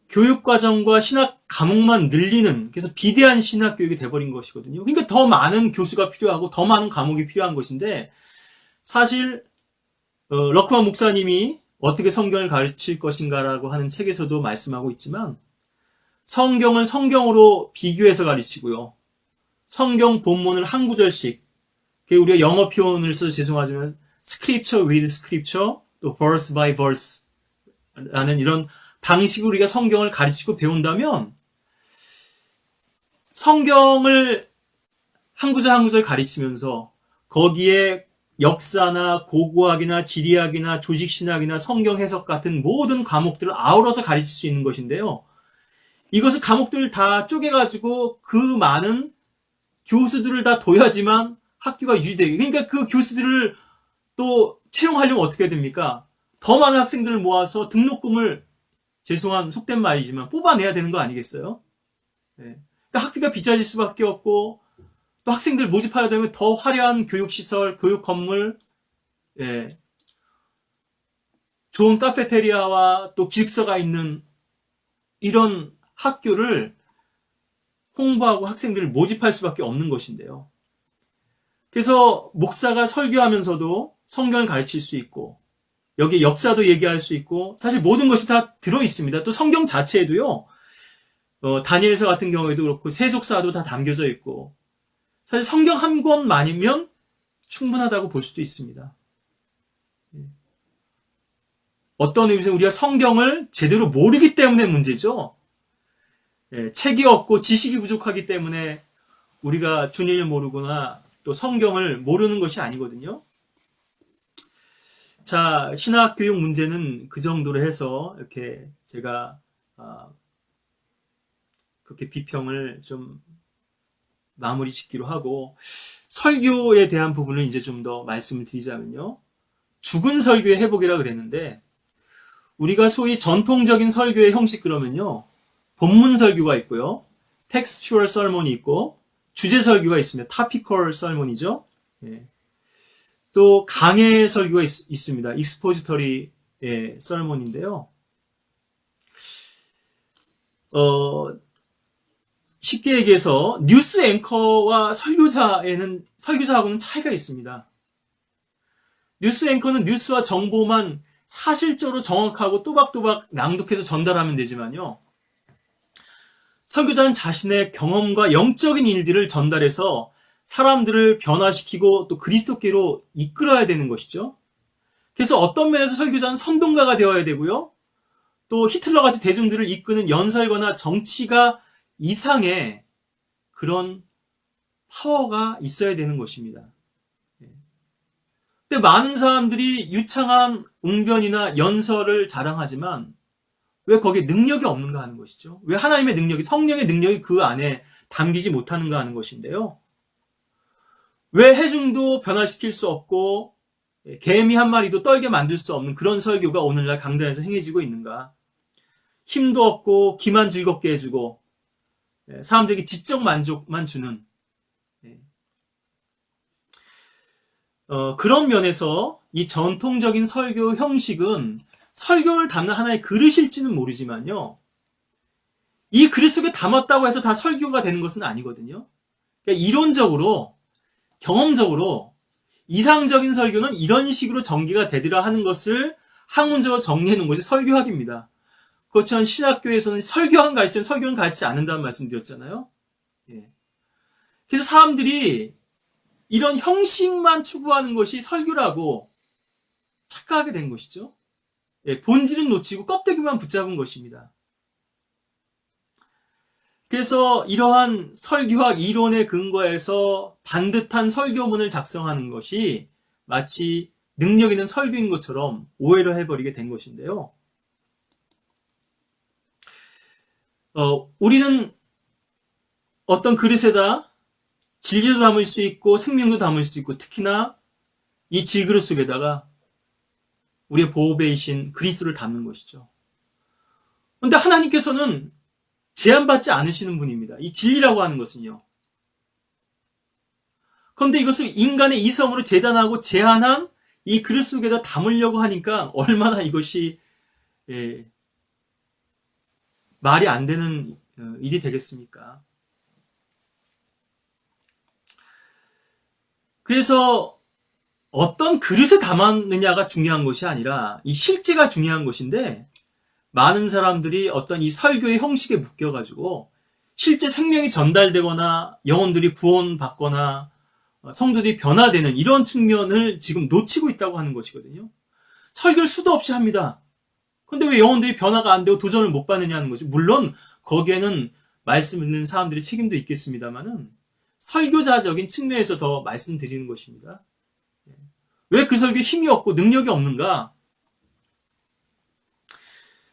교육과정과 신학 과목만 늘리는, 그래서 비대한 신학 교육이 돼버린 것이거든요. 그러니까 더 많은 교수가 필요하고 더 많은 과목이 필요한 것인데, 사실 러크만 목사님이 어떻게 성경을 가르칠 것인가라고 하는 책에서도 말씀하고 있지만, 성경을 성경으로 비교해서 가르치고요, 성경 본문을 한 구절씩, 우리가 영어 표현을 써서 죄송하지만 scripture with scripture, 또 verse by verse 라는 이런 방식으로 우리가 성경을 가르치고 배운다면, 성경을 한 구절 한 구절 가르치면서 거기에 역사나 고고학이나 지리학이나 조직신학이나 성경 해석 같은 모든 과목들을 아우러서 가르칠 수 있는 것인데요, 이것을 과목들을 다 쪼개가지고 그 많은 교수들을 다 둬야지만 학교가 유지되게, 그러니까 그 교수들을 또 채용하려면 어떻게 해야 됩니까? 더 많은 학생들을 모아서 등록금을, 죄송한 속된 말이지만 뽑아내야 되는 거 아니겠어요? 그러니까 학비가 비싸질 수밖에 없고, 또 학생들 모집하려 되면 더 화려한 교육시설, 교육 건물, 좋은 카페테리아와 또 기숙사가 있는 이런 학교를 홍보하고 학생들을 모집할 수밖에 없는 것인데요. 그래서 목사가 설교하면서도 성경을 가르칠 수 있고, 여기 역사도 얘기할 수 있고, 사실 모든 것이 다 들어있습니다. 또 성경 자체에도요, 다니엘서 같은 경우에도 그렇고, 세속사도 다 담겨져 있고, 사실 성경 한 권만이면 충분하다고 볼 수도 있습니다. 어떤 의미에서 우리가 성경을 제대로 모르기 때문에 문제죠. 책이 없고 지식이 부족하기 때문에 우리가 주님을 모르거나 또 성경을 모르는 것이 아니거든요. 자, 신학교육 문제는 그 정도로 해서 이렇게 제가 그렇게 비평을 좀 마무리 짓기로 하고, 설교에 대한 부분을 이제 좀 더 말씀을 드리자면요. 죽은 설교의 회복이라 그랬는데, 우리가 소위 전통적인 설교의 형식 그러면요, 본문 설교가 있고요, 텍스추얼 설몬이 있고, 주제 설교가 있습니다. 타피컬 설몬이죠. 예. 또 강해 설교가 있습니다. 익스포지터리 설몬인데요. 쉽게 얘기해서 뉴스 앵커와 설교자하고는 차이가 있습니다. 뉴스 앵커는 뉴스와 정보만 사실적으로 정확하고 또박또박 낭독해서 전달하면 되지만요, 설교자는 자신의 경험과 영적인 일들을 전달해서 사람들을 변화시키고 또 그리스도께로 이끌어야 되는 것이죠. 그래서 어떤 면에서 설교자는 선동가가 되어야 되고요, 또 히틀러같이 대중들을 이끄는 연설가나 정치가 이상의 그런 파워가 있어야 되는 것입니다. 근데 많은 사람들이 유창한 웅변이나 연설을 자랑하지만 왜 거기에 능력이 없는가 하는 것이죠. 왜 하나님의 능력이, 성령의 능력이 그 안에 담기지 못하는가 하는 것인데요. 왜 회중도 변화시킬 수 없고 개미 한 마리도 떨게 만들 수 없는 그런 설교가 오늘날 강단에서 행해지고 있는가. 힘도 없고 귀만 즐겁게 해주고 사람들에게 지적 만족만 주는 그런 면에서 이 전통적인 설교 형식은 설교를 담는 하나의 그릇일지는 모르지만요, 이 그릇 속에 담았다고 해서 다 설교가 되는 것은 아니거든요. 그러니까 이론적으로, 경험적으로 이상적인 설교는 이런 식으로 전개가 되리라 하는 것을 학문적으로 정리해 놓은 것이 설교학입니다. 그렇지만 신학교에서는 설교학 가르치면 설교는 가르치지 않는다는 말씀 드렸잖아요. 그래서 사람들이 이런 형식만 추구하는 것이 설교라고 착각하게 된 것이죠. 본질은 놓치고 껍데기만 붙잡은 것입니다. 그래서 이러한 설교학 이론에 근거해서 반듯한 설교문을 작성하는 것이 마치 능력 있는 설교인 것처럼 오해를 해버리게 된 것인데요. 우리는 어떤 그릇에다 진리도 담을 수 있고 생명도 담을 수 있고, 특히나 이 질그릇 속에다가 우리의 보호배이신 그리스도를 담는 것이죠. 그런데 하나님께서는 제한받지 않으시는 분입니다. 이 진리라고 하는 것은요. 그런데 이것을 인간의 이성으로 재단하고 제한한 이 그릇 속에다 담으려고 하니까 얼마나 이것이 말이 안 되는 일이 되겠습니까? 그래서 어떤 그릇에 담았느냐가 중요한 것이 아니라 이 실제가 중요한 것인데, 많은 사람들이 어떤 이 설교의 형식에 묶여가지고 실제 생명이 전달되거나 영혼들이 구원받거나 성도들이 변화되는 이런 측면을 지금 놓치고 있다고 하는 것이거든요. 설교를 수도 없이 합니다. 그런데 왜 영혼들이 변화가 안 되고 도전을 못 받느냐는 거죠. 물론 거기에는 말씀 듣는 사람들의 책임도 있겠습니다만은 설교자적인 측면에서 더 말씀드리는 것입니다. 왜 그 설교에 힘이 없고 능력이 없는가?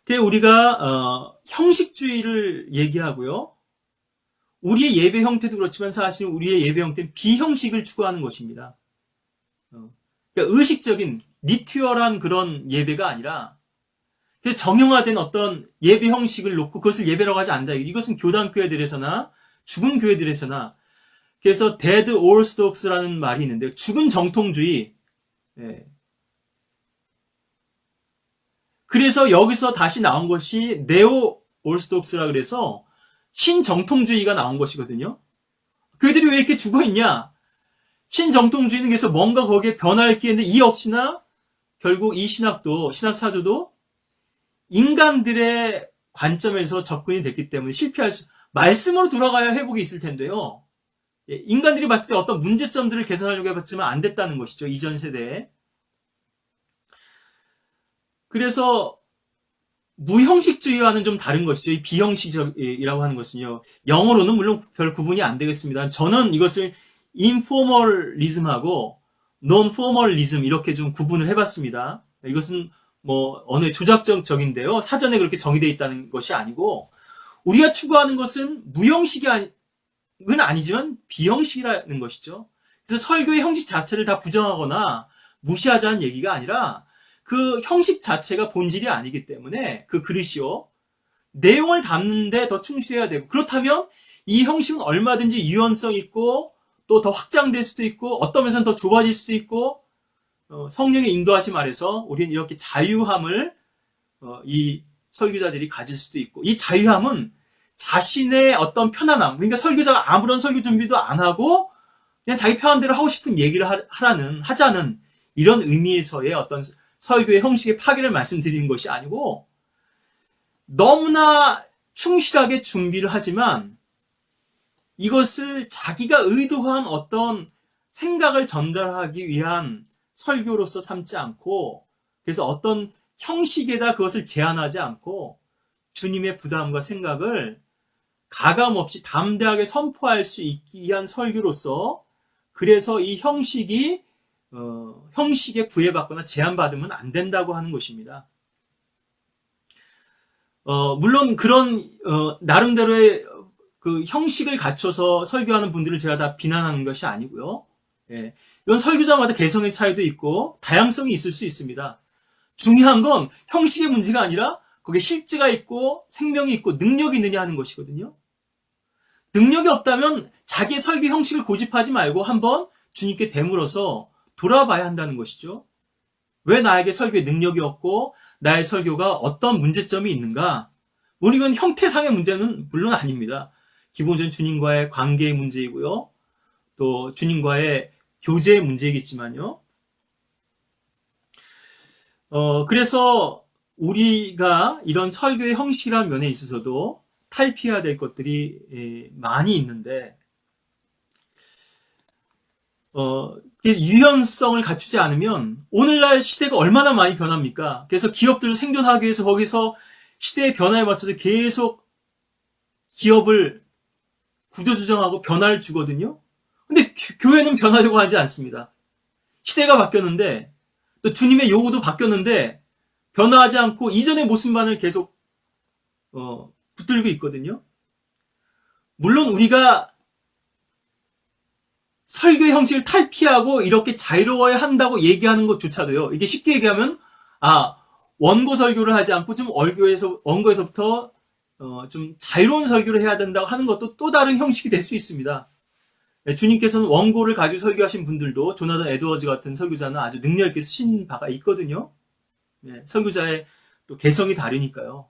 우리가 형식주의를 얘기하고요, 우리의 예배 형태도 그렇지만 사실 우리의 예배 형태는 비형식을 추구하는 것입니다. 그러니까 의식적인 리튜얼한 그런 예배가 아니라, 그래서 정형화된 어떤 예배 형식을 놓고 그것을 예배라고 하지 않는다. 이것은 교단 교회들에서나 죽은 교회들에서나, 그래서 dead orthodox라는 말이 있는데, 죽은 정통주의. 그래서 여기서 다시 나온 것이 네오 올스독스라 그래서 신정통주의가 나온 것이거든요. 그들이 왜 이렇게 죽어있냐? 신정통주의는 그래서 뭔가 거기에 변화를 끼는데 이 역시나 결국 이 신학도, 신학사조도 인간들의 관점에서 접근이 됐기 때문에 말씀으로 돌아가야 회복이 있을 텐데요. 인간들이 봤을 때 어떤 문제점들을 개선하려고 해봤지만 안 됐다는 것이죠. 이전 세대에. 그래서 무형식주의와는 좀 다른 것이죠. 이 비형식이라고 하는 것은요. 영어로는 물론 별 구분이 안 되겠습니다. 저는 이것을 인포멀리즘하고 논포멀리즘 이렇게 좀 구분을 해봤습니다. 이것은 뭐 어느 조작적인데요. 사전에 그렇게 정의되어 있다는 것이 아니고 우리가 추구하는 것은 무형식은 아니지만 비형식이라는 것이죠. 그래서 설교의 형식 자체를 다 부정하거나 무시하자는 얘기가 아니라 그 형식 자체가 본질이 아니기 때문에 그 그릇이요. 내용을 담는데 더 충실해야 되고 그렇다면 이 형식은 얼마든지 유연성 있고 또 더 확장될 수도 있고 어떤 면에서는 더 좁아질 수도 있고 성령의 인도하심 아래서 우리는 이렇게 자유함을 이 설교자들이 가질 수도 있고 이 자유함은 자신의 어떤 편안함 그러니까 설교자가 아무런 설교 준비도 안 하고 그냥 자기 편한 대로 하고 싶은 얘기를 하자는 이런 의미에서의 어떤 설교의 형식의 파괴를 말씀드리는 것이 아니고 너무나 충실하게 준비를 하지만 이것을 자기가 의도한 어떤 생각을 전달하기 위한 설교로서 삼지 않고 그래서 어떤 형식에다 그것을 제한하지 않고 주님의 부담과 생각을 가감없이 담대하게 선포할 수 있기 위한 설교로서 그래서 이 형식에 구애받거나 제한받으면 안 된다고 하는 것입니다. 물론 그런 나름대로의 그 형식을 갖춰서 설교하는 분들을 제가 다 비난하는 것이 아니고요. 예, 이건 설교자마다 개성의 차이도 있고 다양성이 있을 수 있습니다. 중요한 건 형식의 문제가 아니라 거기에 실제가 있고 생명이 있고 능력이 있느냐 하는 것이거든요. 능력이 없다면 자기의 설교 형식을 고집하지 말고 한번 주님께 되물어서 돌아봐야 한다는 것이죠. 왜 나에게 설교에 능력이 없고 나의 설교가 어떤 문제점이 있는가? 물론 이건 형태상의 문제는 물론 아닙니다. 기본적인 주님과의 관계의 문제이고요. 또 주님과의 교제의 문제이겠지만요. 그래서 우리가 이런 설교의 형식이라는 면에 있어서도 탈피해야 될 것들이 많이 있는데 유연성을 갖추지 않으면 오늘날 시대가 얼마나 많이 변합니까? 그래서 기업들을 생존하기 위해서 거기서 시대의 변화에 맞춰서 계속 기업을 구조조정하고 변화를 주거든요. 근데 교회는 변하려고 하지 않습니다. 시대가 바뀌었는데 또 주님의 요구도 바뀌었는데 변화하지 않고 이전의 모습만을 계속 붙들고 있거든요. 물론 우리가 설교의 형식을 탈피하고 이렇게 자유로워야 한다고 얘기하는 것조차도요. 이게 쉽게 얘기하면 원고 설교를 하지 않고 좀 원고에서부터 좀 자유로운 설교를 해야 된다고 하는 것도 또 다른 형식이 될 수 있습니다. 주님께서는 원고를 가지고 설교하신 분들도 조나단 에드워즈 같은 설교자는 아주 능력 있게 쓰신 바가 있거든요. 설교자의 또 개성이 다르니까요.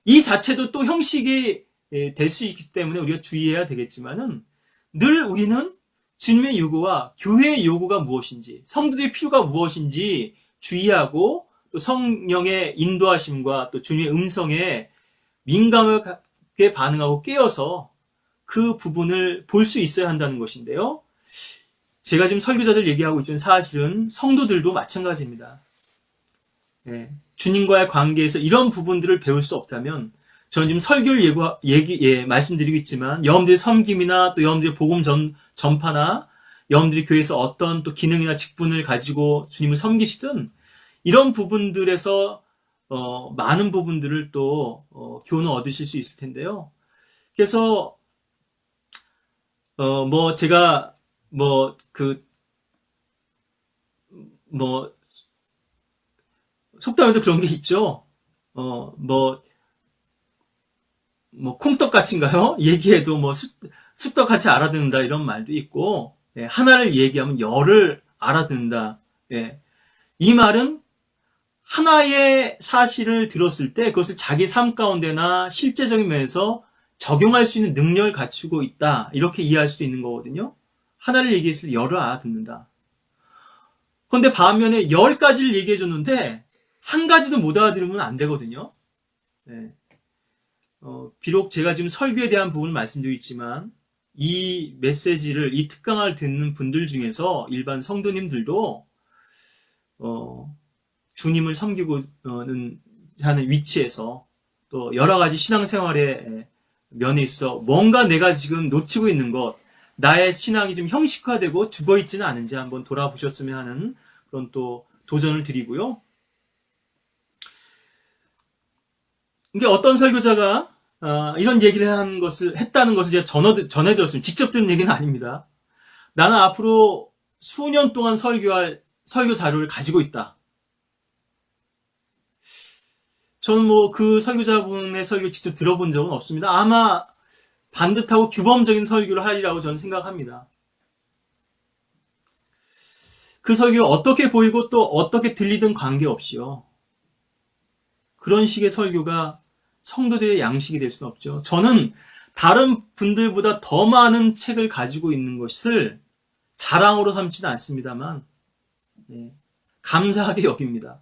이 자체도 또 형식이 될 수 있기 때문에 우리가 주의해야 되겠지만은 늘 우리는 주님의 요구와 교회의 요구가 무엇인지, 성도들의 필요가 무엇인지 주의하고 또 성령의 인도하심과 또 주님의 음성에 민감하게 반응하고 깨어서 그 부분을 볼 수 있어야 한다는 것인데요. 제가 지금 설교자들 얘기하고 있지만 사실은 성도들도 마찬가지입니다. 주님과의 관계에서 이런 부분들을 배울 수 없다면 저는 지금 설교를 말씀드리고 있지만 여러분들의 섬김이나 또 여러분들의 복음 전파나 여러분들이 교회에서 어떤 또 기능이나 직분을 가지고 주님을 섬기시든 이런 부분들에서 많은 부분들을 또 교훈을 얻으실 수 있을 텐데요. 그래서 제가 속담에도 그런 게 있죠. 콩떡같이인가요? 얘기해도 쑥떡같이 알아듣는다 이런 말도 있고, 하나를 얘기하면 열을 알아듣는다. 이 말은 하나의 사실을 들었을 때 그것을 자기 삶 가운데나 실제적인 면에서 적용할 수 있는 능력을 갖추고 있다. 이렇게 이해할 수도 있는 거거든요. 하나를 얘기했을 때 열을 알아듣는다. 그런데 반면에 10가지를 얘기해 줬는데 한 가지도 못 알아들으면 안 되거든요. 네. 비록 제가 지금 설교에 대한 부분을 말씀드리고 있지만 이 메시지를, 이 특강을 듣는 분들 중에서 일반 성도님들도 주님을 섬기고 하는 위치에서 또 여러 가지 신앙생활의 면에 있어 뭔가 내가 지금 놓치고 있는 것, 나의 신앙이 지금 형식화되고 죽어있지는 않은지 한번 돌아보셨으면 하는 그런 또 도전을 드리고요. 이게 어떤 설교자가 이런 얘기를 했다는 것을 제가 전해들었습니다. 직접 들은 얘기는 아닙니다. 나는 앞으로 수년 동안 설교할 설교 자료를 가지고 있다. 저는 그 설교자분의 설교를 직접 들어본 적은 없습니다. 아마 반듯하고 규범적인 설교를 하리라고 저는 생각합니다. 그 설교가 어떻게 보이고 또 어떻게 들리든 관계없이요. 그런 식의 설교가 성도들의 양식이 될 수는 없죠. 저는 다른 분들보다 더 많은 책을 가지고 있는 것을 자랑으로 삼지는 않습니다만 감사하게 여깁니다.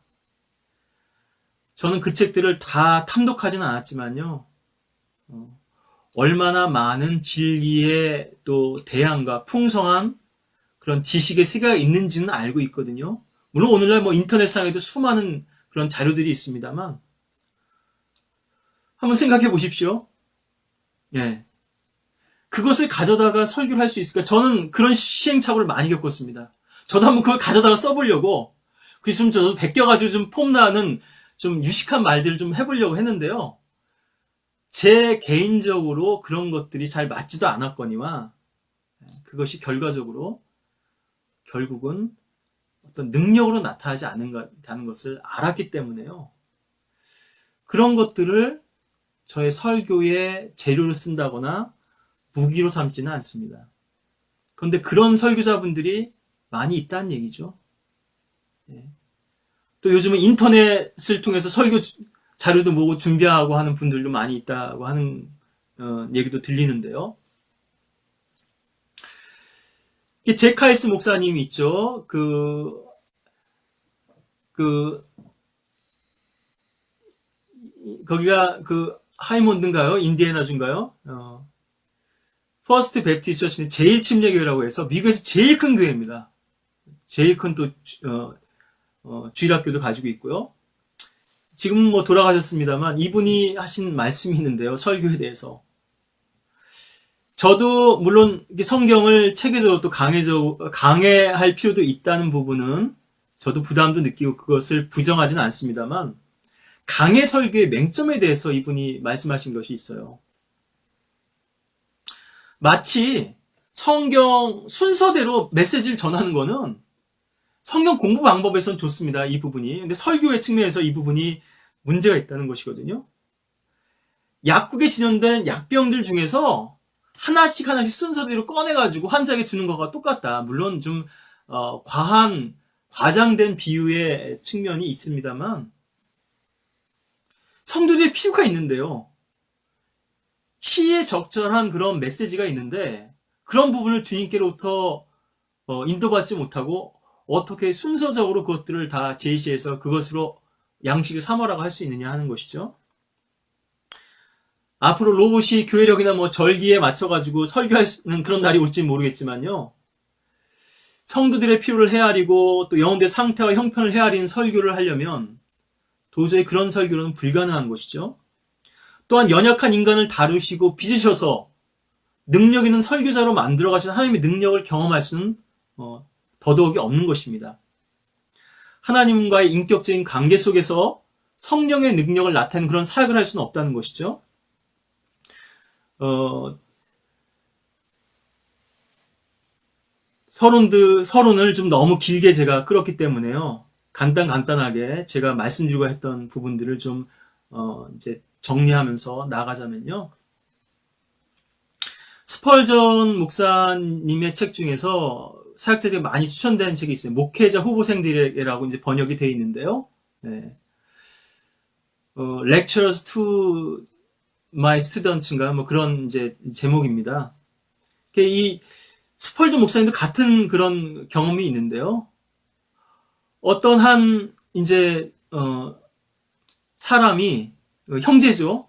저는 그 책들을 다 탐독하지는 않았지만요. 얼마나 많은 진리의 또 대안과 풍성한 그런 지식의 세계가 있는지는 알고 있거든요. 물론 오늘날 인터넷상에도 수많은 그런 자료들이 있습니다만 한번 생각해 보십시오. 예. 그것을 가져다가 설교를 할 수 있을까? 저는 그런 시행착오를 많이 겪었습니다. 저도 한번 그걸 가져다가 써보려고, 그래서 좀 저도 베껴가지고 좀 폼나는 좀 유식한 말들을 좀 해보려고 했는데요. 제 개인적으로 그런 것들이 잘 맞지도 않았거니와, 그것이 결과적으로 결국은 어떤 능력으로 나타나지 않는다는 것을 알았기 때문에요. 그런 것들을 저의 설교의 재료로 쓴다거나 무기로 삼지는 않습니다. 그런데 그런 설교자분들이 많이 있다는 얘기죠. 또 요즘은 인터넷을 통해서 설교 자료도 보고 준비하고 하는 분들도 많이 있다고 하는 얘기도 들리는데요. 제카이스 목사님이 있죠. 거기가 하이몬드인가요? 인디애나주인가요? 퍼스트 베프티스트 처치는 제일 침례교회라고 해서 미국에서 제일 큰 교회입니다. 제일 큰 또 주일학교도 가지고 있고요. 지금 돌아가셨습니다만 이분이 하신 말씀이 있는데요. 설교에 대해서. 저도 물론 성경을 체계적으로 또 강해할 필요도 있다는 부분은 저도 부담도 느끼고 그것을 부정하지는 않습니다만 강해 설교의 맹점에 대해서 이분이 말씀하신 것이 있어요. 마치 성경 순서대로 메시지를 전하는 거는 성경 공부 방법에선 좋습니다. 이 부분이. 근데 설교의 측면에서 이 부분이 문제가 있다는 것이거든요. 약국에 진열된 약병들 중에서 하나씩 순서대로 꺼내가지고 환자에게 주는 것과 똑같다. 물론 좀 과장된 비유의 측면이 있습니다만 성도들의 필요가 있는데요. 시에 적절한 그런 메시지가 있는데 그런 부분을 주님께로부터 인도받지 못하고 어떻게 순서적으로 그것들을 다 제시해서 그것으로 양식을 삼으라고 할 수 있느냐 하는 것이죠. 앞으로 로봇이 교회력이나 절기에 맞춰가지고 설교하는 그런 날이 올지 모르겠지만요. 성도들의 필요를 헤아리고 또 영혼들의 상태와 형편을 헤아리는 설교를 하려면 도저히 그런 설교로는 불가능한 것이죠. 또한 연약한 인간을 다루시고 빚으셔서 능력 있는 설교자로 만들어가신 하나님의 능력을 경험할 수는 더더욱이 없는 것입니다. 하나님과의 인격적인 관계 속에서 성령의 능력을 나타내는 그런 사역을 할 수는 없다는 것이죠. 서론을 좀 너무 길게 제가 끌었기 때문에요. 간단하게 제가 말씀드리고 했던 부분들을 좀 이제 정리하면서 나가자면요. 스펄전 목사님의 책 중에서 사역자들이 많이 추천되는 책이 있어요. 목회자 후보생들에게라고 이제 번역이 되어 있는데요. 네. Lectures to My Students인가 그런 이제 제목입니다. 이 스펄전 목사님도 같은 그런 경험이 있는데요. 어떤 한 이제 사람이 형제죠.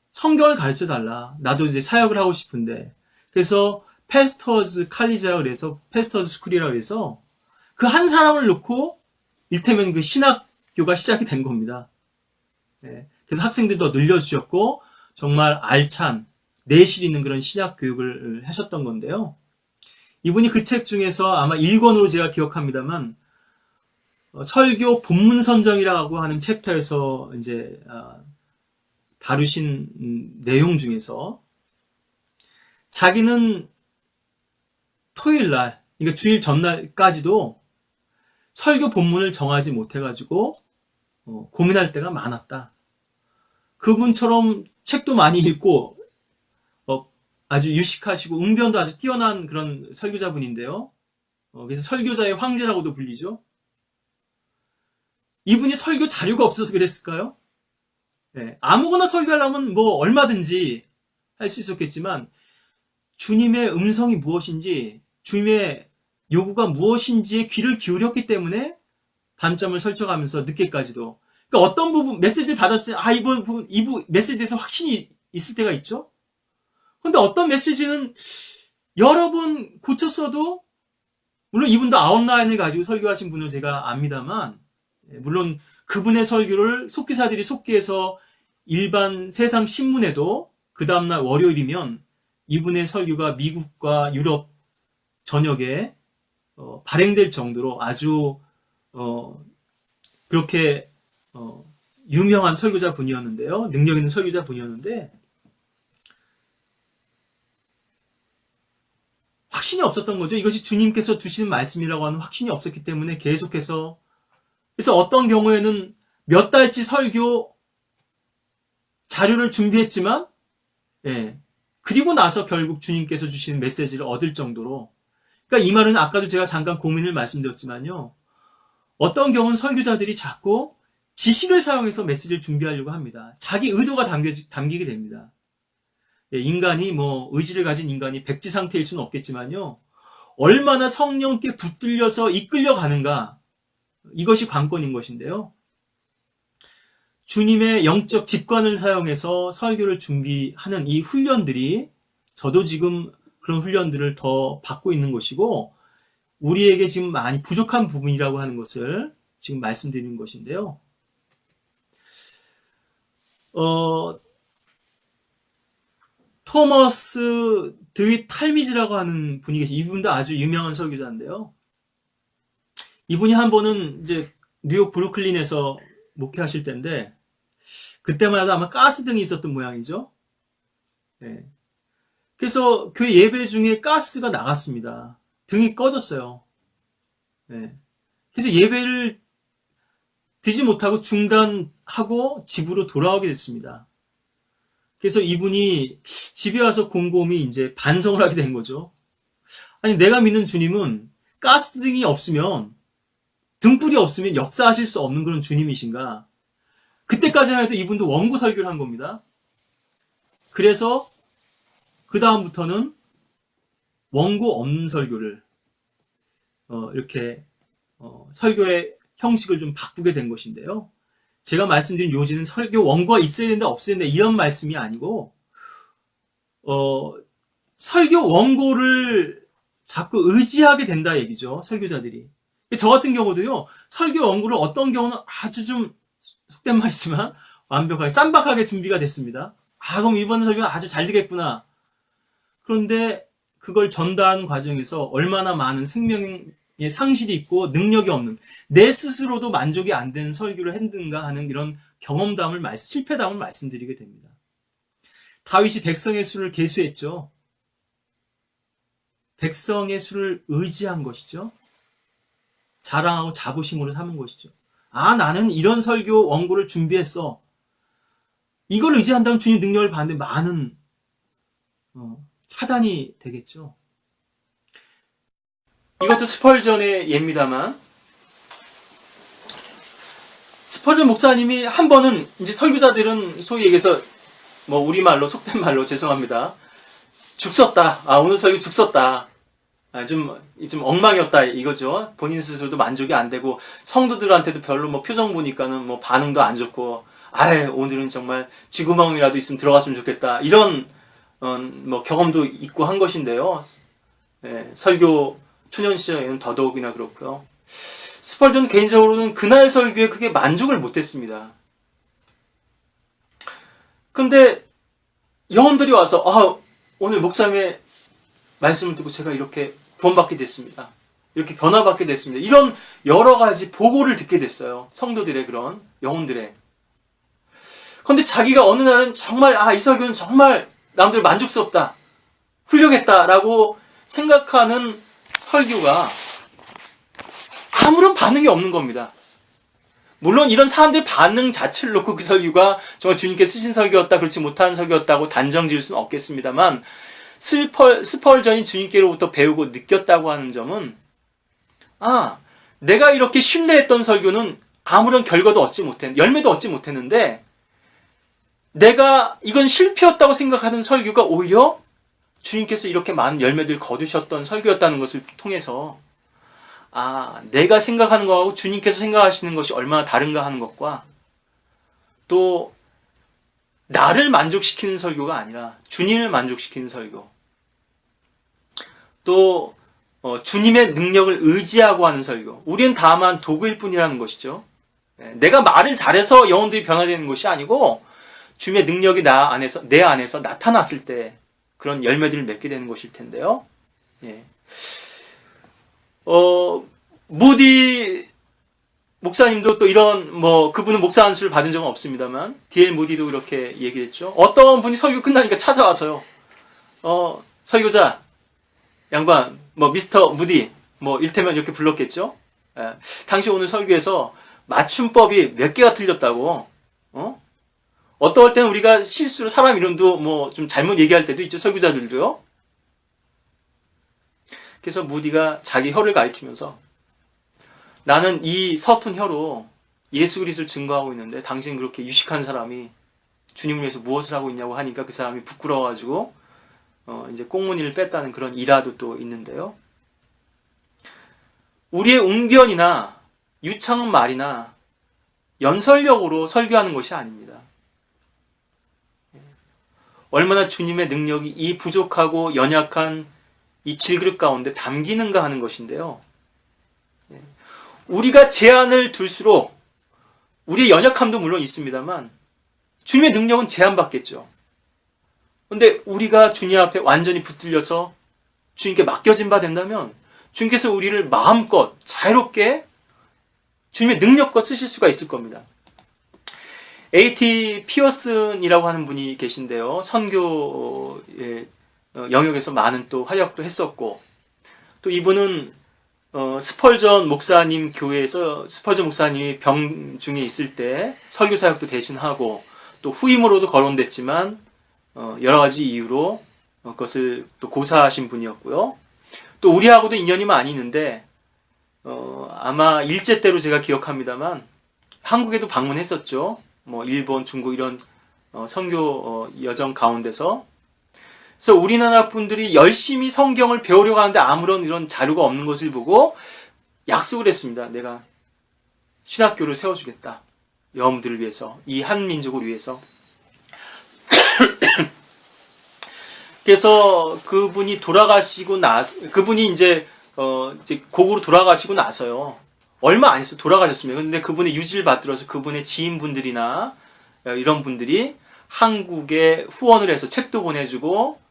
성경을 가르쳐 달라. 나도 이제 사역을 하고 싶은데. 그래서 패스터즈 칼리지라 그래서 패스터즈 스쿨이라 그래서 그 한 사람을 놓고 일테면 그 신학교가 시작이 된 겁니다. 네. 그래서 학생들도 늘려주셨고 정말 알찬 내실 있는 그런 신학 교육을 하셨던 건데요. 이분이 그 책 중에서 아마 1권으로 제가 기억합니다만 설교 본문 선정이라고 하는 챕터에서 이제 다루신 내용 중에서 자기는 토요일 날, 그러니까 주일 전날까지도 설교 본문을 정하지 못해가지고 고민할 때가 많았다. 그분처럼 책도 많이 읽고 아주 유식하시고 웅변도 아주 뛰어난 그런 설교자분인데요. 그래서 설교자의 황제라고도 불리죠. 이분이 설교 자료가 없어서 그랬을까요? 네, 아무거나 설교하려면 뭐 얼마든지 할 수 있었겠지만 주님의 음성이 무엇인지 주님의 요구가 무엇인지에 귀를 기울였기 때문에 밤잠을 설쳐가면서 늦게까지도 그러니까 어떤 부분 메시지를 받았을 때 이부 메시지에 대해서 확신이 있을 때가 있죠. 근데 어떤 메시지는 여러 번 고쳤어도 물론 이분도 아웃라인을 가지고 설교하신 분을 제가 압니다만 물론 그분의 설교를 속기사들이 속기해서 일반 세상 신문에도 그 다음날 월요일이면 이분의 설교가 미국과 유럽 전역에 발행될 정도로 아주 그렇게 유명한 설교자 분이었는데요. 능력 있는 설교자 분이었는데 확신이 없었던 거죠. 이것이 주님께서 주시는 말씀이라고 하는 확신이 없었기 때문에 계속해서 그래서 어떤 경우에는 몇 달치 설교 자료를 준비했지만 그리고 나서 결국 주님께서 주시는 메시지를 얻을 정도로 그러니까 이 말은 아까도 제가 잠깐 고민을 말씀드렸지만요. 어떤 경우는 설교자들이 자꾸 지식을 사용해서 메시지를 준비하려고 합니다. 자기 의도가 담기게 됩니다. 인간이 의지를 가진 인간이 백지 상태일 수는 없겠지만요. 얼마나 성령께 붙들려서 이끌려 가는가 이것이 관건인 것인데요. 주님의 영적 직관을 사용해서 설교를 준비하는 이 훈련들이 저도 지금 그런 훈련들을 더 받고 있는 것이고 우리에게 지금 많이 부족한 부분이라고 하는 것을 지금 말씀드리는 것인데요. 토머스 드윗 탈미지라고 하는 분이 계시 이분도 아주 유명한 설교자인데요. 이분이 한 번은 이제 뉴욕 브루클린에서 목회하실 때인데 그때마다 아마 가스등이 있었던 모양이죠. 네. 그래서 그 예배 중에 가스가 나갔습니다. 등이 꺼졌어요. 네. 그래서 예배를 드리지 못하고 중단하고 집으로 돌아오게 됐습니다. 그래서 이분이 집에 와서 곰곰이 이제 반성을 하게 된 거죠. 아니, 내가 믿는 주님은 가스등이 없으면, 등불이 없으면 역사하실 수 없는 그런 주님이신가? 그때까지만 해도 이분도 원고 설교를 한 겁니다. 그래서 그 다음부터는 원고 없는 설교를 이렇게 설교의 형식을 좀 바꾸게 된 것인데요. 제가 말씀드린 요지는 설교 원고가 있어야 된다 없어야 된다 이런 말씀이 아니고 설교 원고를 자꾸 의지하게 된다 얘기죠. 설교자들이. 저 같은 경우도요. 설교 원고를 어떤 경우는 아주 좀 속된 말이지만 완벽하게 쌈박하게 준비가 됐습니다. 그럼 이번 설교는 아주 잘 되겠구나. 그런데 그걸 전달하는 과정에서 얼마나 많은 생명의 상실이 있고 능력이 없는 내 스스로도 만족이 안 되는 설교를 했는가 하는 이런 경험담을 실패담을 말씀드리게 됩니다. 다윗이 백성의 수를 계수했죠. 백성의 수를 의지한 것이죠. 자랑하고 자부심으로 삼은 것이죠. 나는 이런 설교 원고를 준비했어. 이걸 의지한다면 주님 능력을 받는데 많은 차단이 되겠죠. 이것도 스펄전의 예입니다만 스펄전 목사님이 한 번은 이제 설교자들은 소위 얘기해서 우리말로 속된 말로 죄송합니다. 죽 썼다. 오늘 설교 죽 썼다. 좀 엉망이었다 이거죠. 본인 스스로도 만족이 안 되고 성도들한테도 별로 뭐 표정 보니까는 뭐 반응도 안 좋고 오늘은 정말 쥐구멍이라도 있으면 들어갔으면 좋겠다 이런 뭐 경험도 있고 한 것인데요. 설교 초년 시절에는 더더욱이나 그렇고요. 스펄전 개인적으로는 그날 설교에 크게 만족을 못했습니다. 근데 영혼들이 와서 오늘 목사님의 말씀을 듣고 제가 이렇게 구원받게 됐습니다. 이렇게 변화받게 됐습니다. 이런 여러 가지 보고를 듣게 됐어요. 성도들의 그런 영혼들의. 그런데 자기가 어느 날은 정말 이 설교는 정말 남들 만족스럽다. 훌륭했다라고 생각하는 설교가 아무런 반응이 없는 겁니다. 물론 이런 사람들 반응 자체를 놓고 그 설교가 정말 주님께 쓰신 설교였다, 그렇지 못한 설교였다고 단정 지을 수는 없겠습니다만 스펄전이 주님께로부터 배우고 느꼈다고 하는 점은 내가 이렇게 신뢰했던 설교는 아무런 결과도 얻지 못했, 열매도 얻지 못했는데 내가 이건 실패였다고 생각하는 설교가 오히려 주님께서 이렇게 많은 열매들을 거두셨던 설교였다는 것을 통해서 내가 생각하는 것하고 주님께서 생각하시는 것이 얼마나 다른가 하는 것과 또 나를 만족시키는 설교가 아니라 주님을 만족시키는 설교 또 주님의 능력을 의지하고 하는 설교 우리는 다만 도구일 뿐이라는 것이죠. 내가 말을 잘해서 영혼들이 변화되는 것이 아니고 주님의 능력이 내 안에서 나타났을 때 그런 열매들을 맺게 되는 것일 텐데요. 무디 목사님도 또 이런 그분은 목사 안수를 받은 적은 없습니다만 D.L. 무디도 이렇게 얘기했죠. 어떤 분이 설교 끝나니까 찾아와서요. 설교자 양반 미스터 무디 일테면 이렇게 불렀겠죠. 당시 오늘 설교에서 맞춤법이 몇 개가 틀렸다고. 어떨 때는 우리가 실수로 사람 이름도 좀 잘못 얘기할 때도 있죠. 설교자들도요. 그래서 무디가 자기 혀를 가리키면서 나는 이 서툰 혀로 예수 그리스도를 증거하고 있는데 당신 그렇게 유식한 사람이 주님을 위해서 무엇을 하고 있냐고 하니까 그 사람이 부끄러워가지고 이제 꽁무니를 뺐다는 그런 일화도 또 있는데요. 우리의 웅변이나 유창한 말이나 연설력으로 설교하는 것이 아닙니다. 얼마나 주님의 능력이 이 부족하고 연약한 이 질그릇 가운데 담기는가 하는 것인데요. 우리가 제한을 둘수록 우리의 연약함도 물론 있습니다만 주님의 능력은 제한받겠죠. 그런데 우리가 주님 앞에 완전히 붙들려서 주님께 맡겨진 바 된다면 주님께서 우리를 마음껏 자유롭게 주님의 능력과 쓰실 수가 있을 겁니다. A.T. 피어슨이라고 하는 분이 계신데요. 선교의 영역에서 많은 또 활약도 했었고 또 이분은 스펄전 목사님 교회에서 스펄전 목사님이 병중에 있을 때 설교 사역도 대신하고 또 후임으로도 거론됐지만 여러 가지 이유로 그것을 또 고사하신 분이었고요. 또 우리하고도 인연이 많이 있는데 아마 일제 때로 제가 기억합니다만 한국에도 방문했었죠. 일본, 중국 이런 선교 여정 가운데서 그래서 우리나라 분들이 열심히 성경을 배우려고 하는데 아무런 이런 자료가 없는 것을 보고 약속을 했습니다. 내가 신학교를 세워주겠다. 여러분들을 위해서, 이 한 민족을 위해서. 그래서 그분이 돌아가시고 그분이 이제 고국으로 돌아가시고 나서요. 얼마 안 있어 돌아가셨습니다. 그런데 그분의 유지를 받들어서 그분의 지인분들이나 이런 분들이 한국에 후원을 해서 책도 보내주고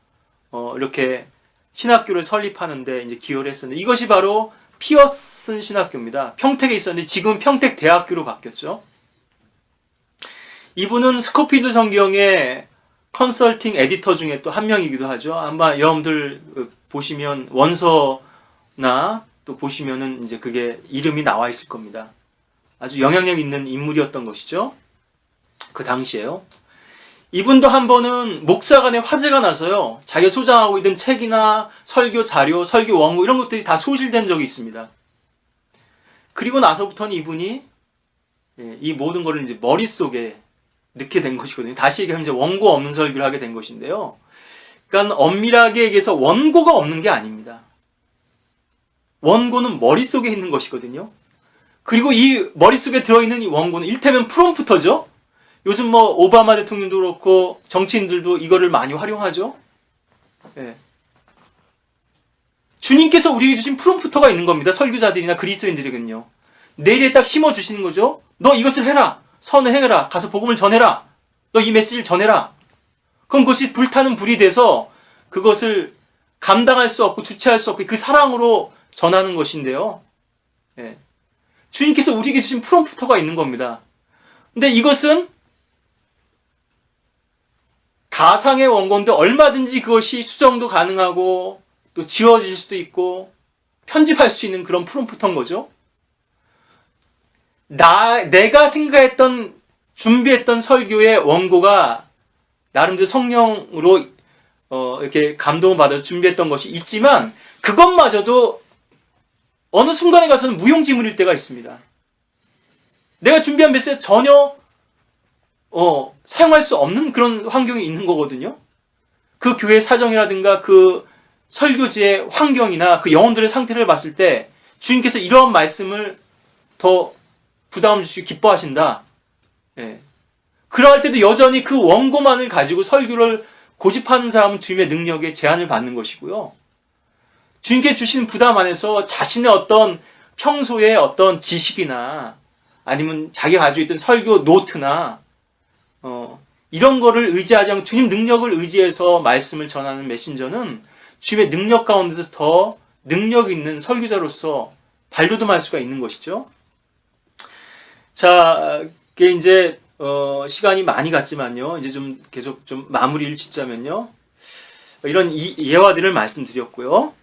이렇게 신학교를 설립하는데 이제 기여를 했었는데 이것이 바로 피어슨 신학교입니다. 평택에 있었는데 지금 평택 대학교로 바뀌었죠. 이분은 스코필드 성경의 컨설팅 에디터 중에 또 한 명이기도 하죠. 아마 여러분들 보시면 원서나 또 보시면은 이제 그게 이름이 나와 있을 겁니다. 아주 영향력 있는 인물이었던 것이죠. 그 당시에요. 이분도 한 번은 목사간에 화제가 나서요. 자기가 소장하고 있던 책이나 설교 자료, 설교 원고 이런 것들이 다 소실된 적이 있습니다. 그리고 나서부터는 이분이 이 모든 거를 이제 머릿속에 넣게 된 것이거든요. 다시 얘기하면 이제 원고 없는 설교를 하게 된 것인데요. 그러니까 엄밀하게 얘기해서 원고가 없는 게 아닙니다. 원고는 머릿속에 있는 것이거든요. 그리고 이 머릿속에 들어있는 이 원고는 일테면 프롬프터죠. 요즘 뭐 오바마 대통령도 그렇고 정치인들도 이거를 많이 활용하죠. 예. 주님께서 우리에게 주신 프롬프터가 있는 겁니다. 설교자들이나 그리스도인들에게는요. 내일에 딱 심어주시는 거죠. 너 이것을 해라. 선을 행해라. 가서 복음을 전해라. 너 이 메시지를 전해라. 그럼 그것이 불타는 불이 돼서 그것을 감당할 수 없고 주체할 수 없고 그 사랑으로 전하는 것인데요. 예. 주님께서 우리에게 주신 프롬프터가 있는 겁니다. 근데 이것은 가상의 원고인데 얼마든지 그것이 수정도 가능하고 또 지워질 수도 있고 편집할 수 있는 그런 프롬프터인 거죠. 내가 생각했던 준비했던 설교의 원고가 나름대로 성령으로 이렇게 감동을 받아서 준비했던 것이 있지만 그것마저도 어느 순간에 가서는 무용지물일 때가 있습니다. 내가 준비한 메시지가 전혀 사용할 수 없는 그런 환경이 있는 거거든요. 그 교회 사정이라든가 그 설교지의 환경이나 그 영혼들의 상태를 봤을 때 주님께서 이러한 말씀을 더 부담 주시고 기뻐하신다. 예. 그러할 때도 여전히 그 원고만을 가지고 설교를 고집하는 사람은 주님의 능력에 제한을 받는 것이고요. 주님께 주신 부담 안에서 자신의 어떤 평소의 어떤 지식이나 아니면 자기가 가지고 있던 설교 노트나 이런 거를 의지하지 않고 주님 능력을 의지해서 말씀을 전하는 메신저는 주님의 능력 가운데서 더 능력 있는 설교자로서 발돋움할 수가 있는 것이죠. 자, 이게 이제 시간이 많이 갔지만요. 이제 좀 계속 좀 마무리를 짓자면요. 이런 예화들을 말씀드렸고요.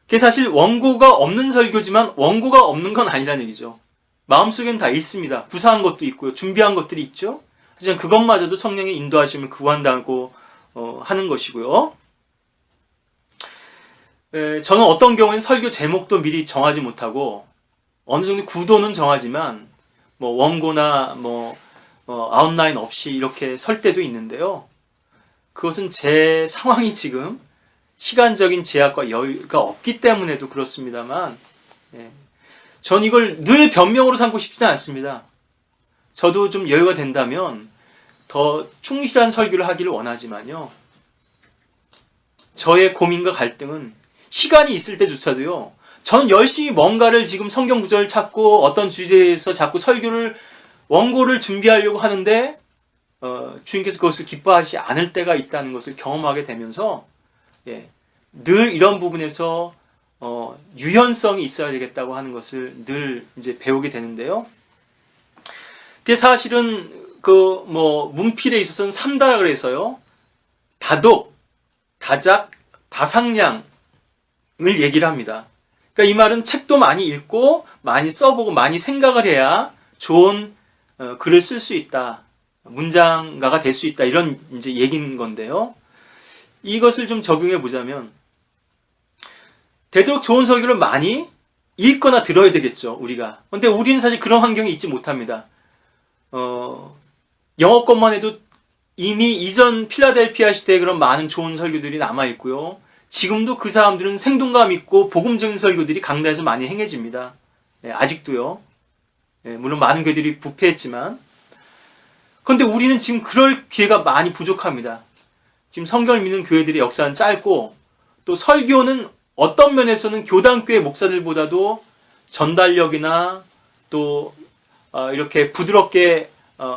그게 사실 원고가 없는 설교지만 원고가 없는 건 아니라는 얘기죠. 마음속엔 다 있습니다. 구사한 것도 있고요. 준비한 것들이 있죠. 하지만 그것마저도 성령의 인도하심을 구한다고 하는 것이고요. 저는 어떤 경우에는 설교 제목도 미리 정하지 못하고 어느 정도 구도는 정하지만 뭐 원고나 아웃라인 없이 이렇게 설 때도 있는데요. 그것은 제 상황이 지금 시간적인 제약과 여유가 없기 때문에도 그렇습니다만 전 이걸 늘 변명으로 삼고 싶지는 않습니다. 저도 좀 여유가 된다면 더 충실한 설교를 하기를 원하지만요. 저의 고민과 갈등은 시간이 있을 때조차도요. 전 열심히 뭔가를 지금 성경 구절을 찾고 어떤 주제에서 자꾸 설교를 원고를 준비하려고 하는데 주님께서 그것을 기뻐하지 않을 때가 있다는 것을 경험하게 되면서 늘 이런 부분에서 유연성이 있어야 되겠다고 하는 것을 늘 이제 배우게 되는데요. 그게 사실은 문필에 있어서는 3다라 그래서요. 다독, 다작, 다상량을 얘기를 합니다. 그러니까 이 말은 책도 많이 읽고 많이 써보고 많이 생각을 해야 좋은 글을 쓸 수 있다. 문장가가 될 수 있다. 이런 이제 얘기인 건데요. 이것을 좀 적용해 보자면 되도록 좋은 설교를 많이 읽거나 들어야 되겠죠. 우리가. 근데 우리는 사실 그런 환경이 있지 못합니다. 영어권만 해도 이미 이전 필라델피아 시대에 그런 많은 좋은 설교들이 남아있고요. 지금도 그 사람들은 생동감 있고 복음적인 설교들이 강단에서 많이 행해집니다. 아직도요. 물론 많은 교회들이 부패했지만. 그런데 우리는 지금 그럴 기회가 많이 부족합니다. 지금 성경을 믿는 교회들의 역사는 짧고 또 설교는 어떤 면에서는 교단교회 목사들보다도 전달력이나 또 이렇게 부드럽게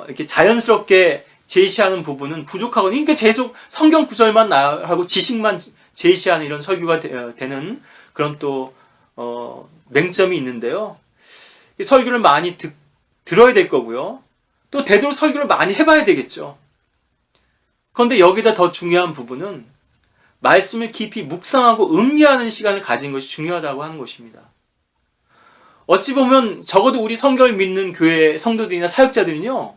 이렇게 자연스럽게 제시하는 부분은 부족하거든요. 그러니까 계속 성경 구절만 하고 지식만 제시하는 이런 설교가 되는 그런 또 맹점이 있는데요. 설교를 많이 들어야 될 거고요. 또 되도록 설교를 많이 해봐야 되겠죠. 그런데 여기다 더 중요한 부분은 말씀을 깊이 묵상하고 음미하는 시간을 가진 것이 중요하다고 하는 것입니다. 어찌 보면 적어도 우리 성경을 믿는 교회 성도들이나 사역자들은요.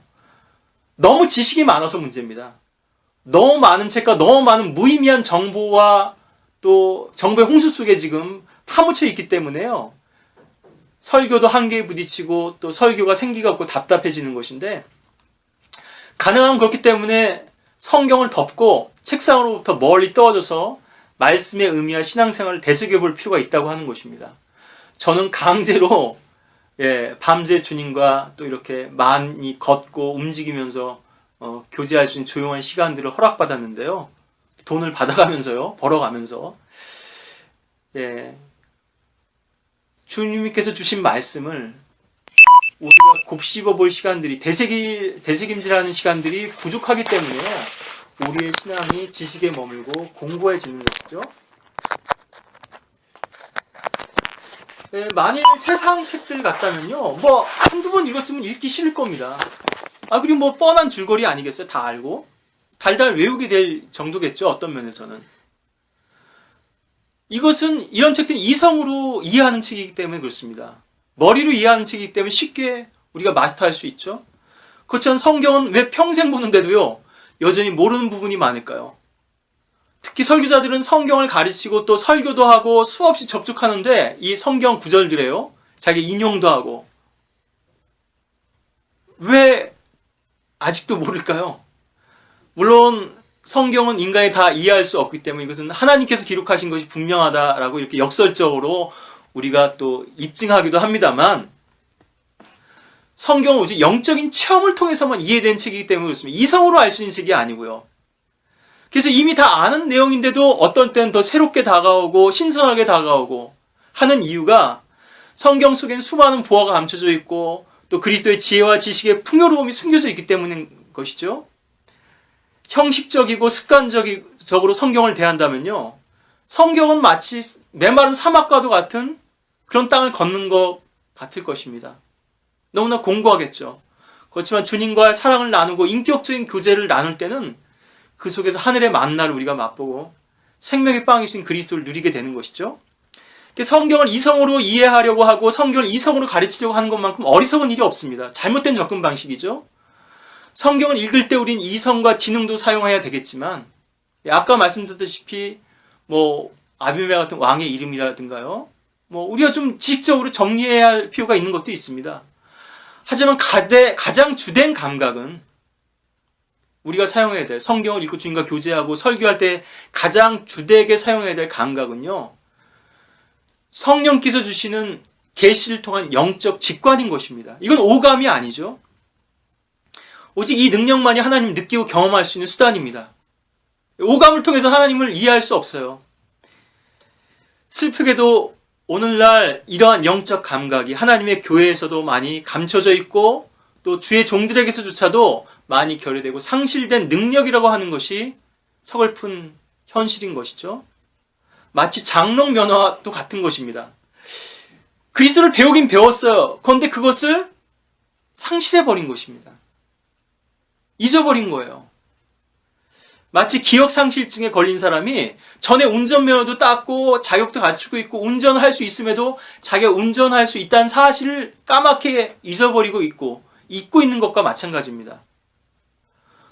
너무 지식이 많아서 문제입니다. 너무 많은 책과 너무 많은 무의미한 정보와 또 정보의 홍수 속에 지금 파묻혀 있기 때문에요. 설교도 한계에 부딪히고 또 설교가 생기가 없고 답답해지는 것인데 가능하면 그렇기 때문에 성경을 덮고 책상으로부터 멀리 떨어져서 말씀의 의미와 신앙생활을 되새겨 볼 필요가 있다고 하는 것입니다. 저는 강제로 밤새 주님과 또 이렇게 많이 걷고 움직이면서 교제할 수 있는 조용한 시간들을 허락받았는데요. 돈을 받아가면서요, 벌어가면서. 주님께서 주신 말씀을 우리가 곱씹어 볼 시간들이, 되새김질하는 시간들이 부족하기 때문에 우리의 신앙이 지식에 머물고 공부해지는 것이죠. 만일 세상 책들 같다면요, 뭐 한두 번 읽었으면 읽기 싫을 겁니다. 그리고 뭐 뻔한 줄거리 아니겠어요? 다 알고 달달 외우게 될 정도겠죠, 어떤 면에서는. 이런 책들은 이성으로 이해하는 책이기 때문에 그렇습니다. 머리로 이해하는 책이기 때문에 쉽게 우리가 마스터할 수 있죠. 그렇지만 성경은 왜 평생 보는데도요, 여전히 모르는 부분이 많을까요? 특히 설교자들은 성경을 가르치고 또 설교도 하고 수없이 접촉하는데 이 성경 구절들에요, 자기 인용도 하고, 왜 아직도 모를까요? 물론 성경은 인간이 다 이해할 수 없기 때문에 이것은 하나님께서 기록하신 것이 분명하다라고 이렇게 역설적으로 우리가 또 입증하기도 합니다만, 성경은 오직 영적인 체험을 통해서만 이해된 책이기 때문에 그렇습니다. 이성으로 알 수 있는 책이 아니고요. 그래서 이미 다 아는 내용인데도 어떤 때는 더 새롭게 다가오고 신선하게 다가오고 하는 이유가, 성경 속엔 수많은 보화가 감춰져 있고 또 그리스도의 지혜와 지식의 풍요로움이 숨겨져 있기 때문인 것이죠. 형식적이고 습관적으로 성경을 대한다면요, 성경은 마치 메마른 사막과도 같은 그런 땅을 걷는 것 같을 것입니다. 너무나 공고하겠죠. 그렇지만 주님과의 사랑을 나누고 인격적인 교제를 나눌 때는 그 속에서 하늘의 만나를 우리가 맛보고 생명의 빵이신 그리스도를 누리게 되는 것이죠. 성경을 이성으로 이해하려고 하고 성경을 이성으로 가르치려고 하는 것만큼 어리석은 일이 없습니다. 잘못된 접근 방식이죠. 성경을 읽을 때 우린 이성과 지능도 사용해야 되겠지만, 아까 말씀드렸다시피 아비멜 같은 왕의 이름이라든가요, 우리가 좀 지식적으로 정리해야 할 필요가 있는 것도 있습니다. 하지만 가장 주된 감각은 우리가 사용해야 될, 성경을 읽고 주님과 교제하고 설교할 때 가장 주되게 사용해야 될 감각은요, 성령께서 주시는 계시를 통한 영적 직관인 것입니다. 이건 오감이 아니죠. 오직 이 능력만이 하나님을 느끼고 경험할 수 있는 수단입니다. 오감을 통해서 하나님을 이해할 수 없어요. 슬프게도 오늘날 이러한 영적 감각이 하나님의 교회에서도 많이 감춰져 있고 또 주의 종들에게서조차도 많이 결여되고 상실된 능력이라고 하는 것이 서글픈 현실인 것이죠. 마치 장롱 면허도 같은 것입니다. 그리스도를 배우긴 배웠어요. 그런데 그것을 상실해버린 것입니다. 잊어버린 거예요. 마치 기억상실증에 걸린 사람이 전에 운전면허도 땄고 자격도 갖추고 있고 운전을 할 수 있음에도 자기가 운전할 수 있다는 사실을 까맣게 잊어버리고 잊고 있는 것과 마찬가지입니다.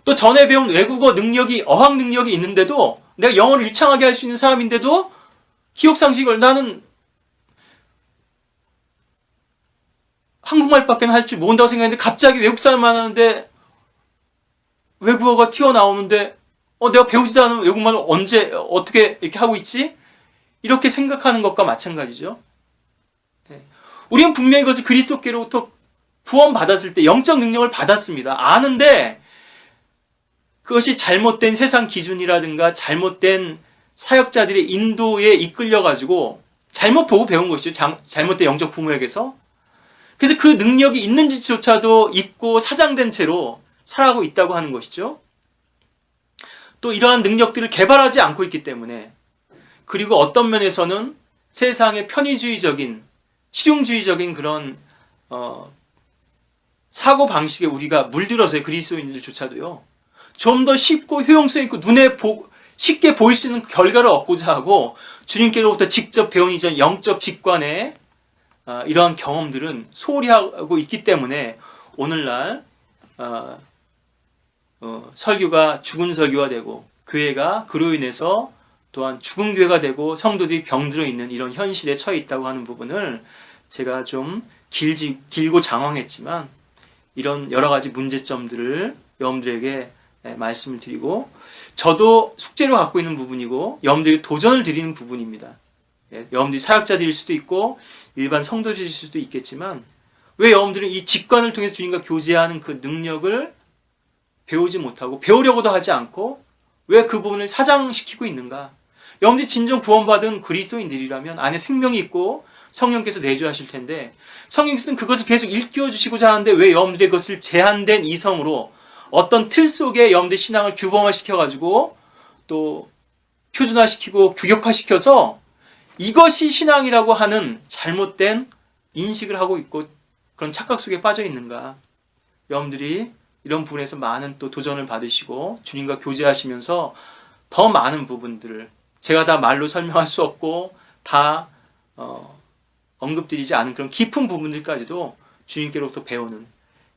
또 전에 배운 외국어 능력이, 어학 능력이 있는데도, 내가 영어를 유창하게 할 수 있는 사람인데도 기억상실을, 나는 한국말밖에 할 줄 모른다고 생각했는데 갑자기 외국 사람만 하는데 외국어가 튀어나오는데 내가 배우지도 않은 외국말을 언제 어떻게 이렇게 하고 있지? 이렇게 생각하는 것과 마찬가지죠. 우리는 분명히 그것을 그리스도께로부터 구원받았을 때 영적 능력을 받았습니다. 아는데 그것이 잘못된 세상 기준이라든가 잘못된 사역자들의 인도에 이끌려가지고 잘못 보고 배운 것이죠. 잘못된 영적 부모에게서. 그래서 그 능력이 있는지조차도 잊고 사장된 채로 살아가고 있다고 하는 것이죠. 또 이러한 능력들을 개발하지 않고 있기 때문에, 그리고 어떤 면에서는 세상의 편의주의적인, 실용주의적인 그런 사고방식에 우리가 물들어서요, 그리스도인들조차도요. 좀 더 쉽고 효용성 있고 눈에 쉽게 보일 수 있는 결과를 얻고자 하고 주님께로부터 직접 배운 이전 영적 직관에 이러한 경험들은 소홀히 하고 있기 때문에 오늘날 설교가 죽은 설교가 되고 교회가 그로 인해서 또한 죽은 교회가 되고 성도들이 병들어 있는 이런 현실에 처해 있다고 하는 부분을 제가 좀 길고 장황했지만 이런 여러 가지 문제점들을 여러분들에게 말씀을 드리고, 저도 숙제로 갖고 있는 부분이고 여러분들에게 도전을 드리는 부분입니다. 여러분들이 사역자들일 수도 있고 일반 성도들일 수도 있겠지만 왜 여러분들은 이 직관을 통해서 주님과 교제하는 그 능력을 배우지 못하고 배우려고도 하지 않고 왜 그 부분을 사장시키고 있는가? 여러분들이 진정 구원받은 그리스도인들이라면 안에 생명이 있고 성령께서 내주하실 텐데 성령께서는 그것을 계속 일깨워 주시고자 하는데 왜 여러분들이 그것을 제한된 이성으로 어떤 틀 속에 여러분들의 신앙을 규범화시켜가지고 또 표준화시키고 규격화시켜서 이것이 신앙이라고 하는 잘못된 인식을 하고 있고 그런 착각 속에 빠져 있는가? 여러분들이 이런 부분에서 많은 또 도전을 받으시고 주님과 교제하시면서 더 많은 부분들을 제가 다 말로 설명할 수 없고 다 언급드리지 않은 그런 깊은 부분들까지도 주님께로부터 배우는,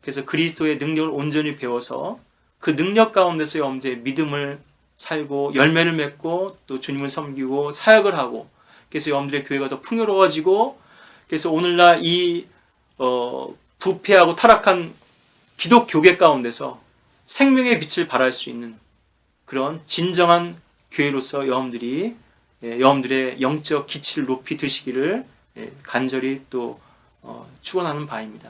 그래서 그리스도의 능력을 온전히 배워서 그 능력 가운데서 여러분들의 믿음을 살고 열매를 맺고 또 주님을 섬기고 사역을 하고, 그래서 여러분들의 교회가 더 풍요로워지고, 그래서 오늘날 이 부패하고 타락한 기독 교계 가운데서 생명의 빛을 발할 수 있는 그런 진정한 교회로서 여러분들의 영적 기치를 높이 드시기를 간절히 또 축원하는 바입니다.